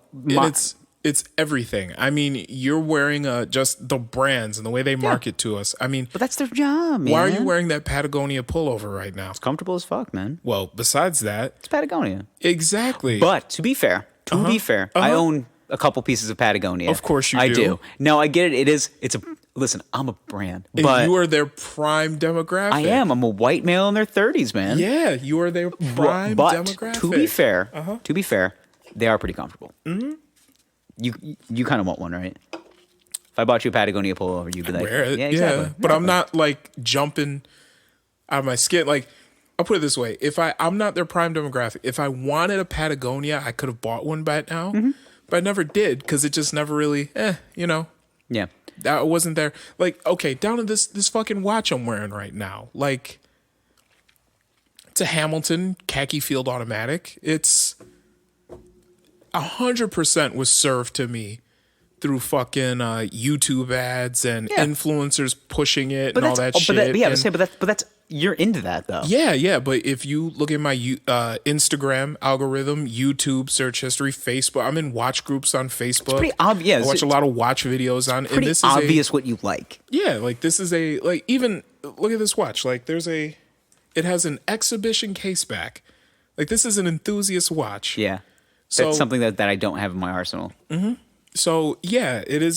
It's everything. I mean, you're wearing just the brands and the way they market to us. I mean, But that's their job, man. why are you wearing that Patagonia pullover right now? It's comfortable as fuck, man. Well, besides that, It's Patagonia. exactly. But to be fair, I own a couple pieces of Patagonia. Of course you I do. do. No, I get it. Listen, I'm a brand. And But you are their prime demographic. I am. I'm a white male in their 30s, man. Yeah, you are their prime But demographic. to be fair, they are pretty comfortable. Mm-hmm. You kind of want one, right? If I bought you a Patagonia pullover, you'd be like, Wear it. yeah, exactly. But I'm not like jumping out of my skin. Like, I'll put it this way: I'm not their prime demographic. If I wanted a Patagonia, I could have bought one by now, but I never did because it just never really, Yeah. that wasn't there. Like, okay, down to this fucking watch I'm wearing right now. Like, it's a Hamilton khaki field automatic. It's 100% was served to me through fucking YouTube ads and influencers pushing it and all that shit. But that's you're into that though. Yeah. But if you look at my Instagram algorithm, YouTube search history, Facebook, I'm in watch groups on Facebook. It's pretty obvious. I watch a lot of watch videos on. Pretty and this obvious what you like. Yeah, like this is even look at this watch. Like it has an exhibition case back. Like this is an enthusiast watch. Yeah. So, That's something that I don't have in my arsenal. So yeah, it is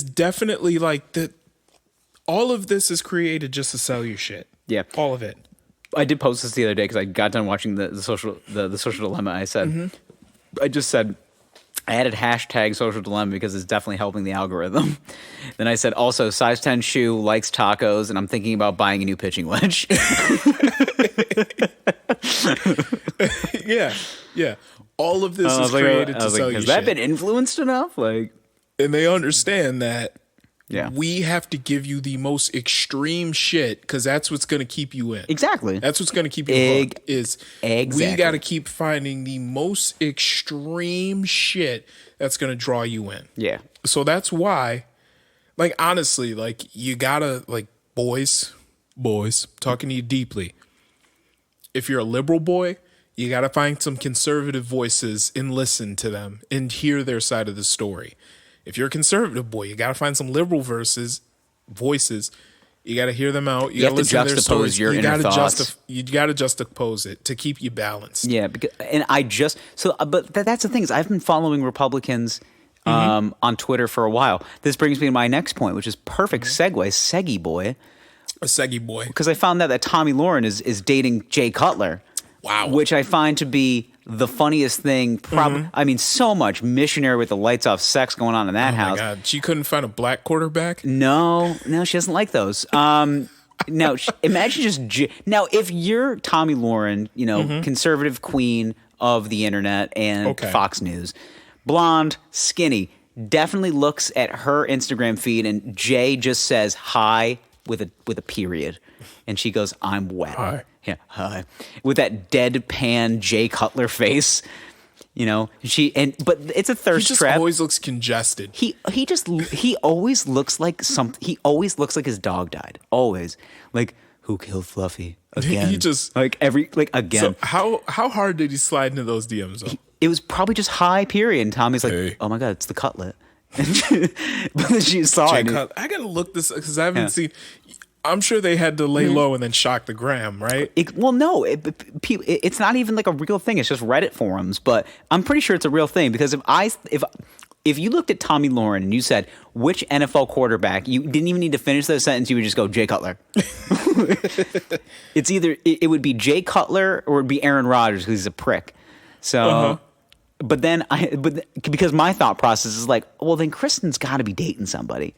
definitely like that. All of this is created just to sell you shit. Yeah. All of it. I did post this the other day because I got done watching the social dilemma. I said, I just said, I added hashtag social dilemma because it's definitely helping the algorithm. Then I said, also size 10 shoe, likes tacos, and I'm thinking about buying a new pitching wedge. Yeah. All of this is created to sell you has shit. that been influenced enough? Like, And they understand that yeah, we have to give you the most extreme shit because that's what's going to keep you in. Exactly. That's what's going to keep you hooked. Exactly. We got to keep finding the most extreme shit that's going to draw you in. Yeah. So that's why, like, honestly, like, you got to, like, boys, talking to you deeply. If you're a liberal boy, you got to find some conservative voices and listen to them and hear their side of the story. If you're a conservative boy, you got to find some liberal voices. You got to hear them out. You got to listen to their stories. Your inner thoughts. You got to juxtapose it to keep you balanced. Yeah, but that's the thing is I've been following Republicans on Twitter for a while. This brings me to my next point, which is perfect segue, Seggy boy. A Seggy boy. Because I found out that Tommy Lauren is dating Jay Cutler. Wow. Which I find to be the funniest thing. I mean, so much missionary with the lights off sex going on in that house. Oh my God. She couldn't find a black quarterback? No, she doesn't like those. No, imagine just now if you're Tommy Lauren, conservative queen of the internet and Fox News, blonde, skinny, definitely looks at her Instagram feed and Jay just says hi with a period, and she goes, "I'm wet." Hi. Yeah, hi. With that deadpan Jay Cutler face, but it's a thirst He just trap. always looks congested. He always looks like he always looks like his dog died. Always. Like, who killed Fluffy? Again. He just again. So how hard did he slide into those DMs though? It was probably just hi period. And Tommy's like, Hey. "Oh my God, it's the cutlet." But then she saw it. I gotta look this because I haven't seen. I'm sure they had to lay low and then shock the gram, right? No, it's not even like a real thing. It's just Reddit forums, but I'm pretty sure it's a real thing because if you looked at Tommy Lauren and you said which NFL quarterback, you didn't even need to finish the sentence. You would just go Jay Cutler. It's either it would be Jay Cutler or it would be Aaron Rodgers because he's a prick. So. But because my thought process is like, well, then Kristen's got to be dating somebody,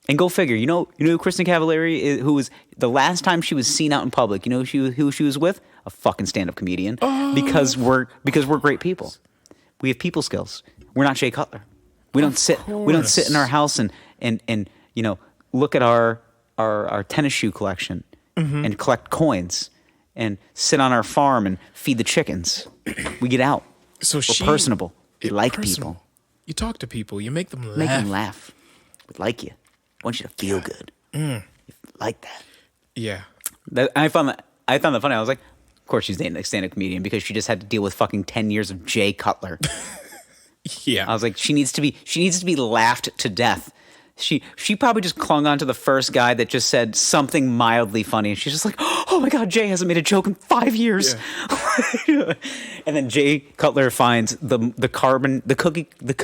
and go figure. You know who Kristen Cavallari is, who was the last time she was seen out in public. You know who she was with? A fucking stand-up comedian. Because we're great people. We have people skills. We're not Jay Cutler. We don't sit in our house and look at our tennis shoe collection and collect coins and sit on our farm and feed the chickens. We get out. So we're personable. We like people. You talk to people. You make them laugh. Make them laugh. We like you. I want you to feel good. You like that. Yeah. I found that funny. I was like, course she's dating a stand-up comedian because she just had to deal with fucking 10 years of Jay Cutler. Yeah. I was like, she needs to be laughed to death. She probably just clung on to the first guy that just said something mildly funny, and she's just like, oh my God, Jay hasn't made a joke in 5 years. Yeah. And then Jay Cutler finds the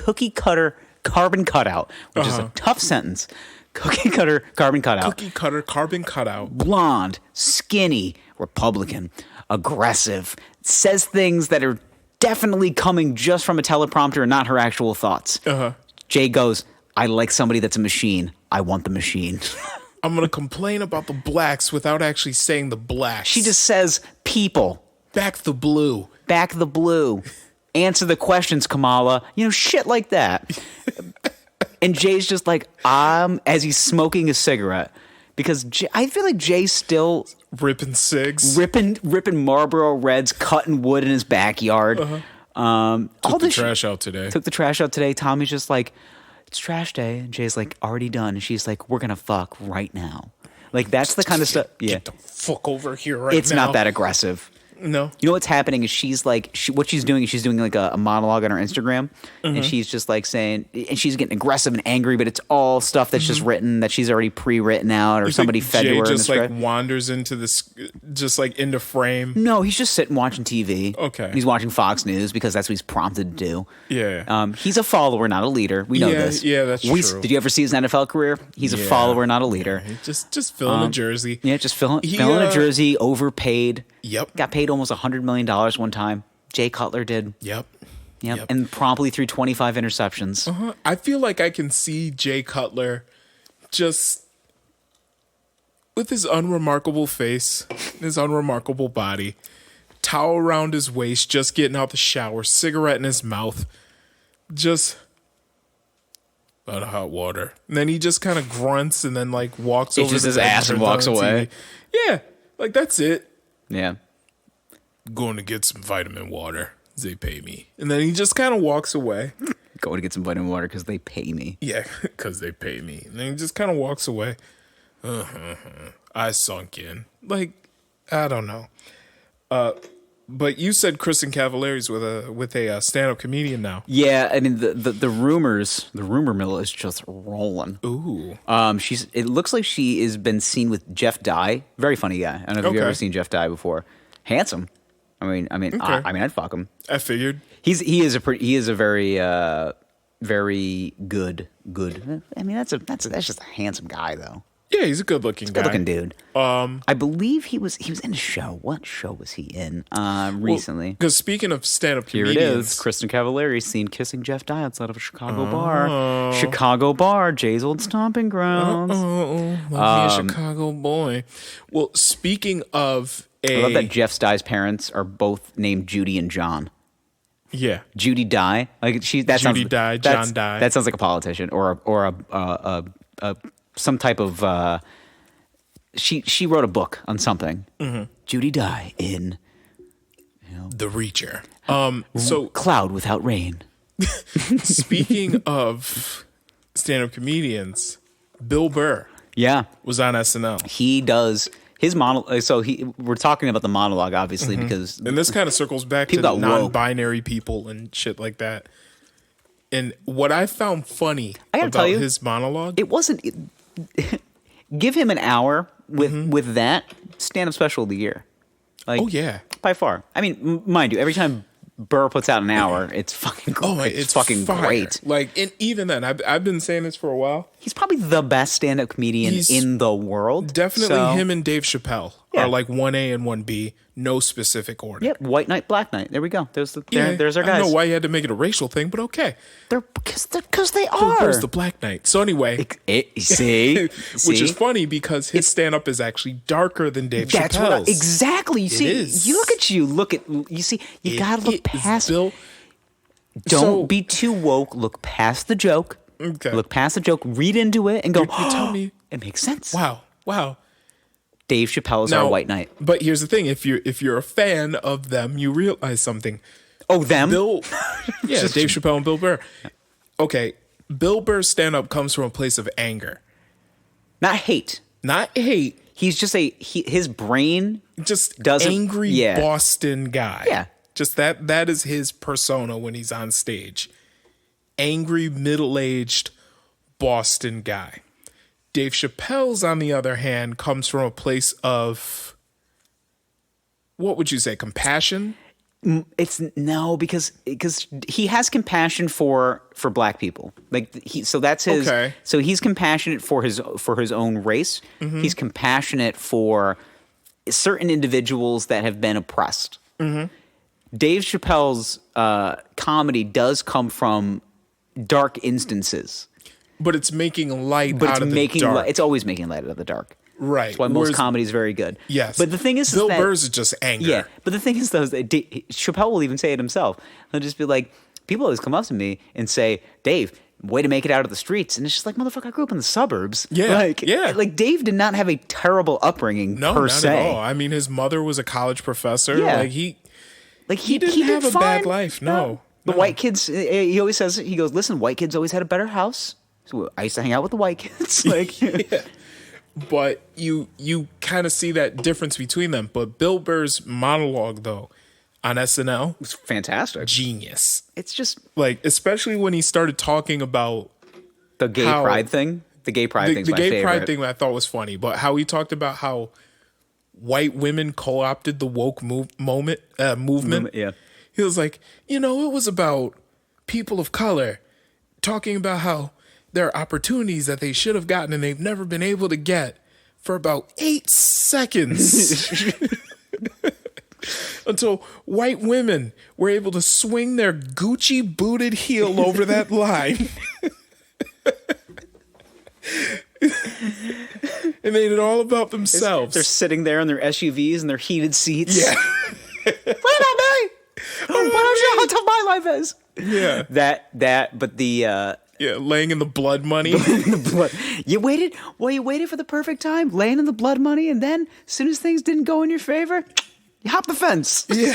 cookie cutter carbon cutout, which is a tough sentence. Cookie cutter carbon cutout. Cookie cutter carbon cutout. Blonde, skinny, Republican, aggressive, says things that are definitely coming just from a teleprompter and not her actual thoughts. Jay goes, I like somebody that's a machine. I want the machine. I'm going to complain about the blacks without actually saying the blacks. She just says people. Back the blue. Back the blue. Answer the questions, Kamala. Shit like that. And Jay's just like, as he's smoking a cigarette. Because I feel like Jay's still ripping cigs. Ripping Marlboro Reds, cutting wood in his backyard. Took the trash out today. Took the trash out today. Tommy's just like, it's trash day. And Jay's like, already done. And she's like, we're going to fuck right now. Like, that's the kind of stuff. Yeah. Get the fuck over here right now. It's not that aggressive. No. You know what's happening is what she's doing is she's doing like a monologue on her Instagram, and she's just like saying, and she's getting aggressive and angry, but it's all stuff that's just written that she's already pre-written out, or somebody fed to her. Jay just like wanders into this, just like into frame. No, he's just sitting watching TV. Okay. He's watching Fox News because that's what he's prompted to do. Yeah. He's a follower, not a leader. We know this. Yeah, that's true. Did you ever see his NFL career? He's a follower, not a leader. Just filling a jersey. Yeah, just filling a jersey, overpaid. Yep. Got paid almost $100 million one time. Jay Cutler did. Yep. And promptly threw 25 interceptions. I feel like I can see Jay Cutler just with his unremarkable face, his unremarkable body, towel around his waist, just getting out the shower, cigarette in his mouth, just out of hot water. And then he just kind of grunts and then like walks over just to his the ass and walks away. Yeah, like that's it. Yeah. Going to get some vitamin water. They pay me. And then he just kind of walks away. Going to get some vitamin water because they pay me. Yeah, because they pay me. And then he just kind of walks away. I sunk in. Like, I don't know. But you said Kristen Cavallari's with a stand-up comedian now. Yeah, I mean the rumor mill is just rolling. Ooh. It looks like she has been seen with Jeff Dye. Very funny guy. I don't know if you've ever seen Jeff Dye before. Handsome. I mean, I'd fuck him. I figured. He is a very very good. I mean, that's just a handsome guy though. Yeah, he's a good-looking guy. Good-looking dude. I believe he was in a show. What show was he in recently? Because speaking of stand-up comedians, here it is. Kristen Cavallari seen kissing Jeff Dye outside of a Chicago bar. Chicago bar, Jay's old stomping grounds. Love me a Chicago boy. Well, speaking of I love that Jeff Dye's parents are both named Judy and John. Yeah, Judy Dye, like Judy Dye, John Dye. That sounds like a politician or a some type of. She wrote a book on something. Judy Dye in The Reacher. So Cloud Without Rain. Speaking of stand-up comedians, Bill Burr. Yeah, was on SNL. He does his monologue. So we're talking about the monologue, obviously, because and this kind of circles back to non-binary people and shit like that. And what I found funny about his monologue, it wasn't. Give him an hour with that stand-up special of the year. Like, oh yeah, by far. I mean, mind you, every time Burr puts out an hour, it's fucking great. Oh, it's fucking fire. Great. Like, and even then, I've been saying this for a while. He's probably the best stand-up comedian in the world. Definitely him and Dave Chappelle are like 1A and 1B, no specific order. Yep, White Knight, Black Knight. There we go. There's our guys. I don't know why you had to make it a racial thing, but okay. Because they are. Who's the Black Knight? So anyway, see, which is funny because his stand-up is actually darker than Dave Chappelle's. Exactly. You see, you see, you gotta look past. Don't be too woke. Look past the joke. Okay. Look past the joke. Read into it and go. You tell me it makes sense. Wow. Dave Chappelle's our White Knight. But here's the thing: if you're a fan of them, you realize something. Oh, them? Dave Chappelle and Bill Burr. Okay, Bill Burr's stand-up comes from a place of anger, not hate. Not hate. He's just his brain just doesn't angry Boston guy. Yeah. Just that is his persona when he's on stage. Angry, middle-aged Boston guy. Dave Chappelle's, on the other hand, comes from a place of, what would you say, compassion? It's no, because he has compassion for black people. Like that's his. Okay. So he's compassionate for his own race. Mm-hmm. He's compassionate for certain individuals that have been oppressed. Mm-hmm. Dave Chappelle's comedy does come from dark instances, but it's making light out of the dark. It's always making light out of the dark. Right. That's why most comedy is very good. Yes. But the thing is Bill that, Burr's is just anger. Yeah. But the thing is, though, is that Chappelle will even say it himself. He'll just be like, people always come up to me and say, Dave, way to make it out of the streets. And it's just like, motherfucker, I grew up in the suburbs. Yeah. Like Dave did not have a terrible upbringing per se. Not at all. I mean, his mother was a college professor. Yeah. Like he didn't have a bad life. No. The white kids, he always says, he goes, listen, white kids always had a better house. So I used to hang out with the white kids. Like, yeah. But you kind of see that difference between them. But Bill Burr's monologue, though, on SNL, it's fantastic. Genius. It's just like, especially when he started talking about the gay pride thing. The gay pride thing's my favorite. The gay pride thing I thought was funny, but how he talked about how white women co-opted the woke movement. Yeah. He was like, it was about people of color talking about how there are opportunities that they should have gotten and they've never been able to get for about 8 seconds. Until white women were able to swing their Gucci booted heel over that line. And made it all about themselves. They're sitting there in their SUVs and their heated seats. Yeah. What about me? What don't you know how tough my life is? Yeah. But the laying in the blood money. The blood. You waited for the perfect time, laying in the blood money, and then as soon as things didn't go in your favor, you hop the fence. Yeah.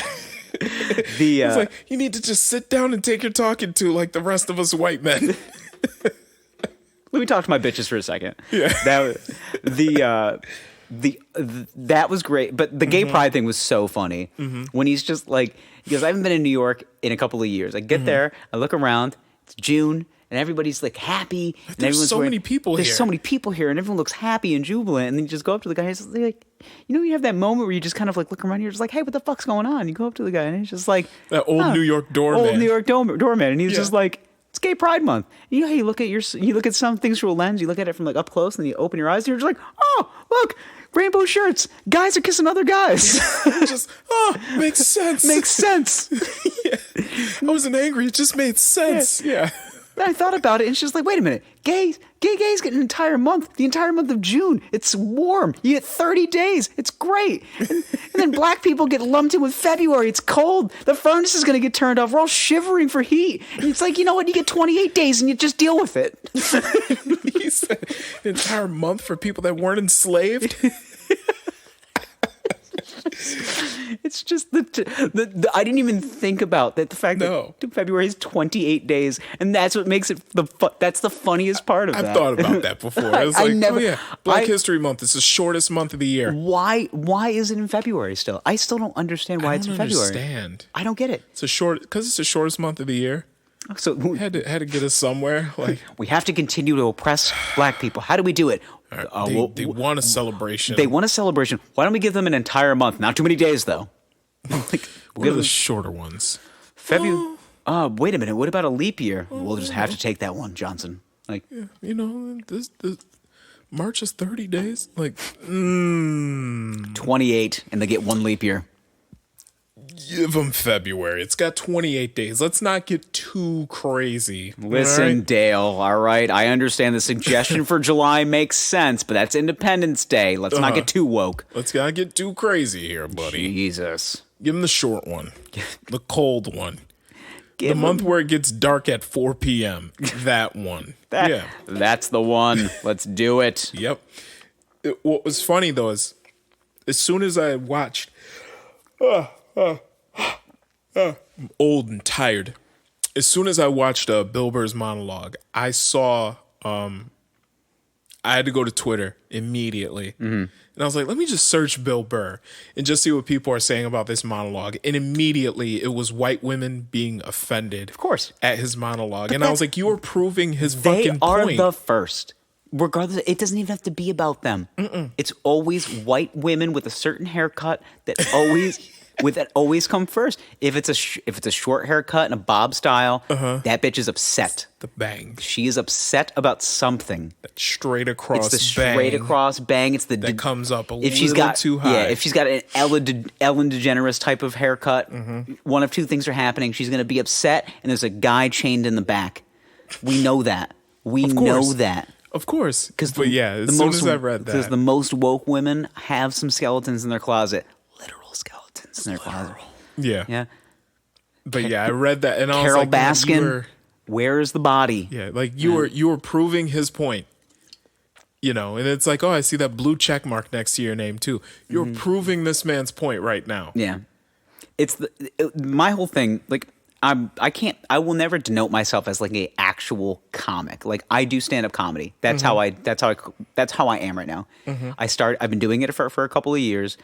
It's like, you need to just sit down and take your talking to like the rest of us white men. Let me talk to my bitches for a second. Yeah. That was great, but the gay pride thing was so funny. When he's just like, he goes, I haven't been in New York in a couple of years. I get there, I look around, it's June, and everybody's like happy. And there's so many people here. There's so many people here, and everyone looks happy and jubilant. And then you just go up to the guy, and he's like, you have that moment where you just kind of like look around, and you're just like, hey, what the fuck's going on? You go up to the guy, and he's just like, that old New York doorman. Old New York doorman, and he's just like, it's Gay Pride Month. You know how you look at some things through a lens, you look at it from like up close, and then you open your eyes, and you're just like, oh, look, rainbow shirts. Guys are kissing other guys. Just, makes sense. Makes sense. Yeah. I wasn't angry. It just made sense. Yeah. Then I thought about it, and it's just like, wait a minute. Gays get an entire month, the entire month of June. It's warm. You get 30 days. It's great. And then black people get lumped in with February. It's cold. The furnace is going to get turned off. We're all shivering for heat. And it's like, you know what? You get 28 days, and you just deal with it. He said an entire month for people that weren't enslaved. It's just the I didn't even think about that. The fact that February is 28 days, and that's what makes it that's the funniest part of that. I've thought about that before. I was like, Black History Month is the shortest month of the year. Why is it in February still? I still don't understand why it's in February. I don't get it. It's because it's the shortest month of the year. So we had to get us somewhere. Like, we have to continue to oppress black people. How do we do it? They want a celebration. They want a celebration. Why don't we give them an entire month? Not too many days, though. What are the shorter ones? February. Wait a minute. What about a leap year? We'll just have to take that one, Johnson. Like, this March is 30 days. Like, 28, and they get one leap year. Give them February. It's got 28 days. Let's not get too crazy. Listen, right? Dale, all right? I understand the suggestion for July makes sense, but that's Independence Day. Let's not get too woke. Let's not get too crazy here, buddy. Jesus. Give them the short one. The cold one. The month where it gets dark at 4 p.m. That one. That's the one. Let's do it. Yep. What was funny, though, is as soon as I watched... I'm old and tired. As soon as I watched Bill Burr's monologue, I saw I had to go to Twitter immediately. And I was like, let me just search Bill Burr and just see what people are saying about this monologue. And immediately it was white women being offended, Of course, at his monologue. And I was like, you are proving his they fucking are point. the first. Regardless, it doesn't even have to be about them. It's always white women with a certain haircut that always come first. If it's a short haircut and a bob style, that bitch is upset. The bang. She is upset about something. That straight across It's the straight across bang. It's the that comes up a if she's little got, too high. Yeah, if she's got an Ellen DeGeneres type of haircut, one of two things are happening. She's going to be upset, and there's a guy chained in the back. We know that. We know that. Of course. Because as soon as I read that. Because the most woke women have some skeletons in their closet. Literal skeletons in their closet. Yeah. Yeah. But yeah, I read that and I was Carol like, man, Baskin, where is the body? yeah, like you were proving his point. You know, and it's like, oh, I see that blue check mark next to your name too. You're proving this man's point right now. Yeah. It's my whole thing, like I will never denote myself as like a actual comic. Like I do stand up comedy. That's how I am right now. I've been doing it for a couple of years.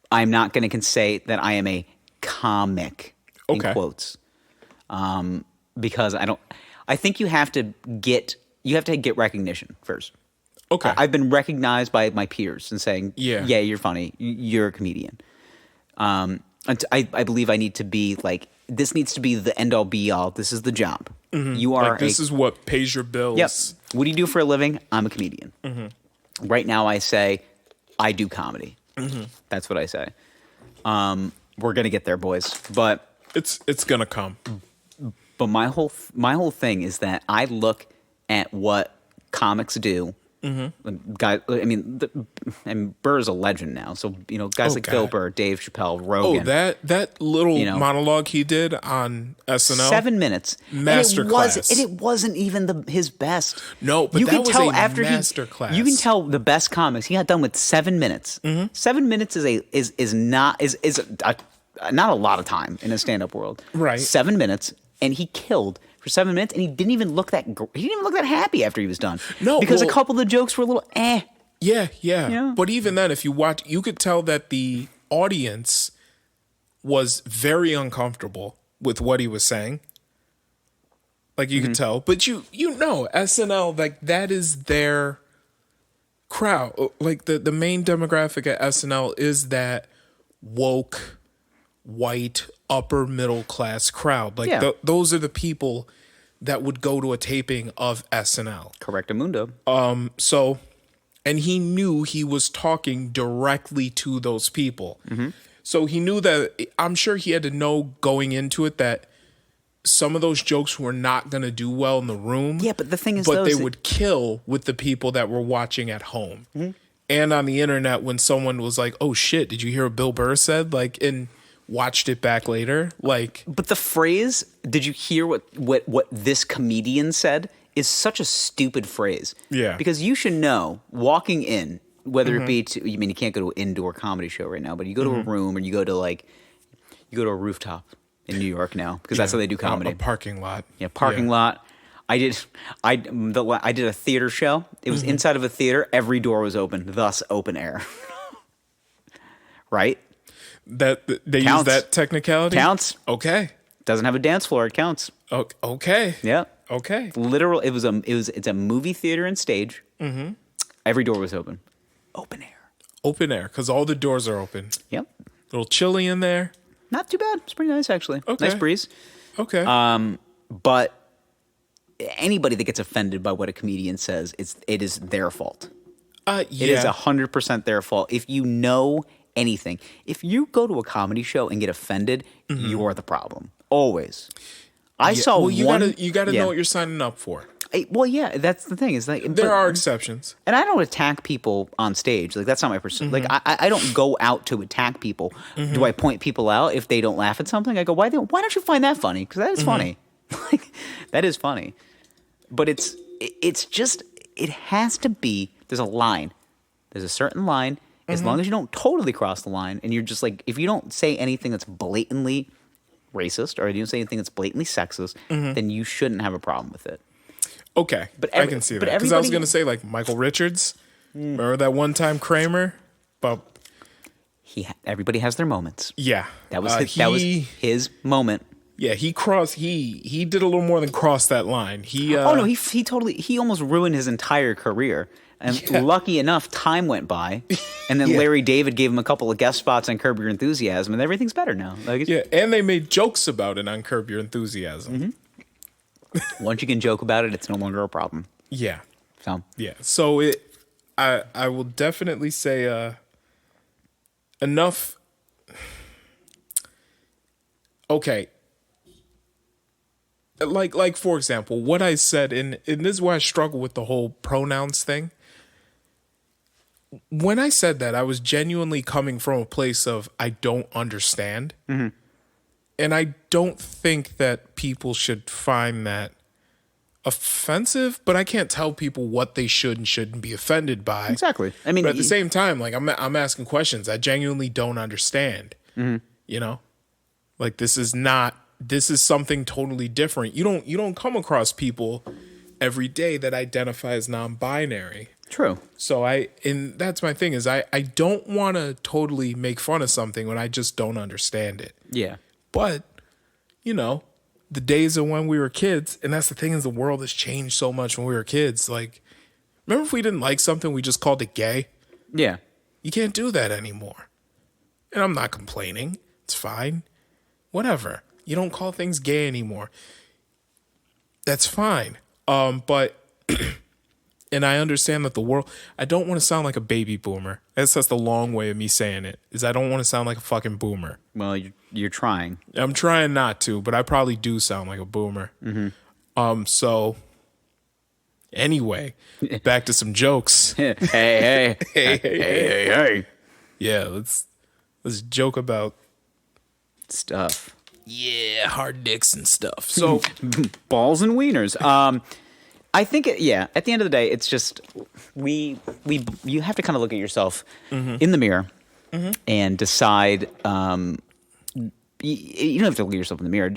I'm not going to say that I am a comic in quotes. Because I think you have to get recognition first. Okay. I've been recognized by my peers and saying, yeah, you're funny. You're a comedian. And I believe I need to be like, this needs to be the end all be all. This is the job. You are like this is what pays your bills. Yep. What do you do for a living? I'm a comedian. Right now I say I do comedy. That's what I say. We're going to get there, boys. But it's going to come. But my whole thing is that I look at what comics do. Guys, I mean, and Burr is a legend now. So guys like Bill Burr, Dave Chappelle, Rogan. Oh, that little monologue he did on SNL, 7 minutes, masterclass. And it wasn't even his best. No, but that was a masterclass. You can tell the best comics he got done with 7 minutes. 7 minutes is not a lot of time in a stand-up world. Right, 7 minutes, and he killed. For 7 minutes, and he didn't even look that happy after he was done. No, because a couple of the jokes were a little Yeah. But even then, if you watch, you could tell that the audience was very uncomfortable with what he was saying. Like you could tell, but you know SNL, like that is their crowd. Like the main demographic at SNL is that woke, white, upper middle class crowd. Like those are the people that would go to a taping of SNL. Correctamundo. So, and he knew he was talking directly to those people. So he knew that, I'm sure he had to know going into it that some of those jokes were not going to do well in the room. Yeah, but the thing is, but they would kill with the people that were watching at home. And on the internet, when someone was like, oh shit, did you hear what Bill Burr said? Like, and watched it back later, like. But the phrase, did you hear what this comedian said, is such a stupid phrase. Yeah. Because you should know, walking in, whether it be to, you can't go to an indoor comedy show right now, but you go to a room or you go to a rooftop in New York now, because that's how they do comedy. A parking lot. Yeah, parking lot. I did a theater show. It was inside of a theater. Every door was open, thus open air. Right? That they use that technicality? Counts. Okay. Doesn't have a dance floor. It counts. Okay. Yeah. Okay. Literal. It's a movie theater and stage. Every door was open. Open air. Open air, because all the doors are open. Yep. A little chilly in there. Not too bad. It's pretty nice, actually. Okay. Nice breeze. Okay. But anybody that gets offended by what a comedian says, it is their fault. It is 100% their fault. If you know anything, if you go to a comedy show and get offended, you're the problem. Always. I saw well, you one. You gotta know what you're signing up for. That's the thing. Is like there are exceptions, and I don't attack people on stage. Like that's not my person. Like I don't go out to attack people. Do I point people out if they don't laugh at something? I go, why don't you find that funny? Because that is funny. Like that is funny. But it's just, it has to be. There's a line. There's a certain line. As long as you don't totally cross the line, and you're just like, if you don't say anything that's blatantly racist, or you don't say anything that's blatantly sexist, then you shouldn't have a problem with it. Okay, But I can see that. Because I was everybody- going to say, like, Michael Richards. Remember that one time Kramer? But Everybody has their moments. yeah. That was his moment. Yeah, he did a little more than cross that line. He He almost ruined his entire career. And lucky enough, time went by, and then Larry David gave him a couple of guest spots on Curb Your Enthusiasm, and everything's better now. And they made jokes about it on Curb Your Enthusiasm. Once you can joke about it, it's no longer a problem. Yeah. So I will definitely say enough. Okay. Like for example, what I said, and this is why I struggle with the whole pronouns thing. When I said that, I was genuinely coming from a place of I don't understand. And I don't think that people should find that offensive, but I can't tell people what they should and shouldn't be offended by. Exactly. I mean, but at the same time, like I'm asking questions I genuinely don't understand. You know, like this is something totally different. You don't come across people every day that identify as non-binary. True. So and that's my thing is I don't want to totally make fun of something when I just don't understand it. Yeah. But, you know, the days of when we were kids, and that's the thing is the world has changed so much when we were kids. Like, remember if we didn't like something, we just called it gay? Yeah. You can't do that anymore. And I'm not complaining. It's fine. Whatever. You don't call things gay anymore. That's fine. But, and I understand that the world, I don't want to sound like a baby boomer. That's the long way of me saying it, is I don't want to sound like a fucking boomer. Well, you're trying. I'm trying not to, but I probably do sound like a boomer. So anyway, back to some jokes. Hey. Yeah, let's joke about Stuff. yeah, hard dicks and stuff. So Balls and wieners. I think, at the end of the day, it's just, you have to kind of look at yourself in the mirror and decide, you don't have to look at yourself in the mirror.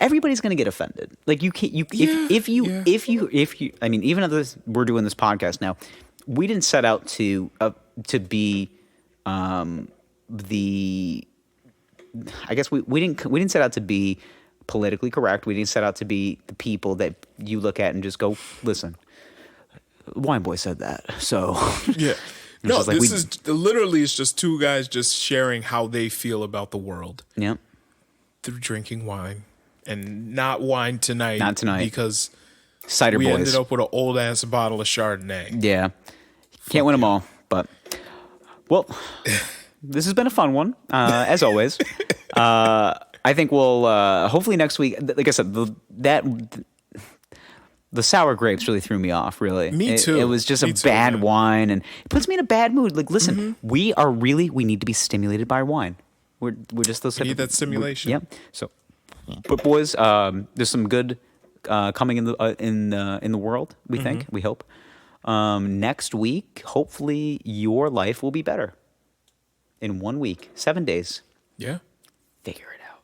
Everybody's going to get offended. Like if you, I mean, even though we're doing this podcast now, we didn't set out to be, I guess we didn't set out to be politically correct. We didn't set out to be the people that you look at and just go, listen, Wine Boy said that. So yeah. No, this is literally it's just two guys just sharing how they feel about the world. Yeah. Through drinking wine. And not wine tonight. Not tonight. Because Cider we Boys. ended up with an old ass bottle of Chardonnay. Yeah. Can't win them all, but well, this has been a fun one, as always. I think we'll hopefully next week. Like I said, the sour grapes really threw me off. Really, me too. It was just a bad wine, and it puts me in a bad mood. Like, listen, we need to be stimulated by wine. We're just those. We need that stimulation. Yep. Yeah. So, but boys, there's some good coming in the world. We think, we hope. Next week, hopefully, your life will be better. In 1 week, 7 days. Yeah. Figure it out.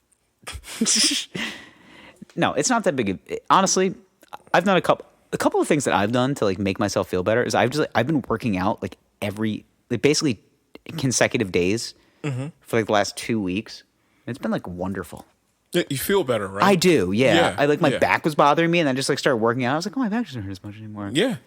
No, it's not that big. Honestly, I've done a couple of things that I've done to like make myself feel better. Is I've been working out like basically consecutive days for like the last 2 weeks. It's been like wonderful. Yeah, you feel better, right? I do. Yeah. I like my yeah. back was bothering me, and I just like started working out. I was like, oh, my back doesn't hurt as much anymore. Yeah.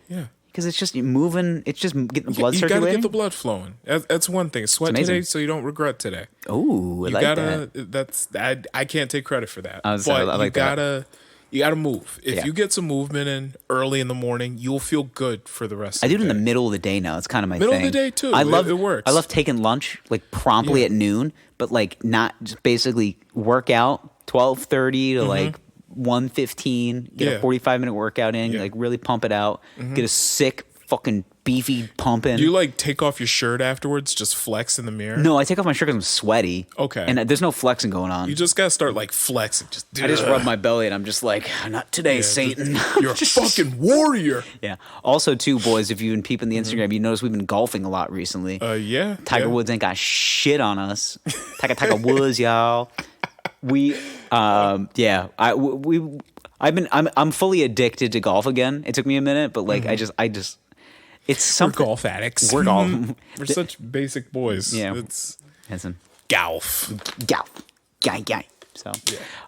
Because it's just moving. It's just getting the blood circulating. You gotta get the blood flowing. That's one thing. Sweat today, so you don't regret today. Oh, I like that. I can't take credit for that. I like that. You gotta move. If you get some movement in early in the morning, you'll feel good for the rest of the day. I do it in the middle of the day now. It's kind of my middle thing. of the day too. It works. I love taking lunch like promptly at noon, but like not just basically work out 12:30 to like 1:15. Get a 45-minute workout in. Like really pump it out. Get a sick fucking beefy pumping. Do you like take off your shirt afterwards, just flex in the mirror? No, I take off my shirt because I'm sweaty. Okay. And there's no flexing going on. You just gotta start like flexing. I just rub my belly and I'm just like, not today, Satan. You're a fucking warrior. Yeah. Also, too, boys, if you've been peeping the Instagram, you notice we've been golfing a lot recently. Yeah. Tiger Woods ain't got shit on us. Tiger Woods, y'all. We I'm fully addicted to golf again. It took me a minute, but like I just it's We're something. golf addicts. We're golf. We're such basic boys. Yeah. It's Listen. golf. Guy. So,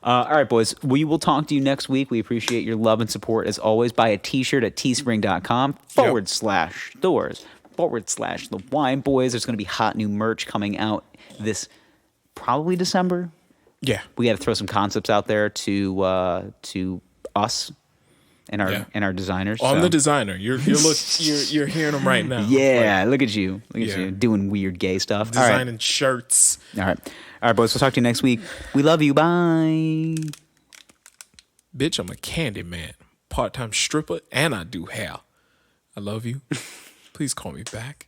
all right, boys. We will talk to you next week. We appreciate your love and support as always. Buy a t-shirt at teespring.com/stores/the Wine Boys. There's going to be hot new merch coming out this probably December. Yeah. We got to throw some concepts out there to us and our designers. I'm so. the designer. You're hearing them right now. Yeah, look at you. Look at you doing weird gay stuff. Designing shirts. All right, boys. We'll talk to you next week. We love you. Bye. Bitch, I'm a candy man, part-time stripper, and I do hair. I love you. Please call me back.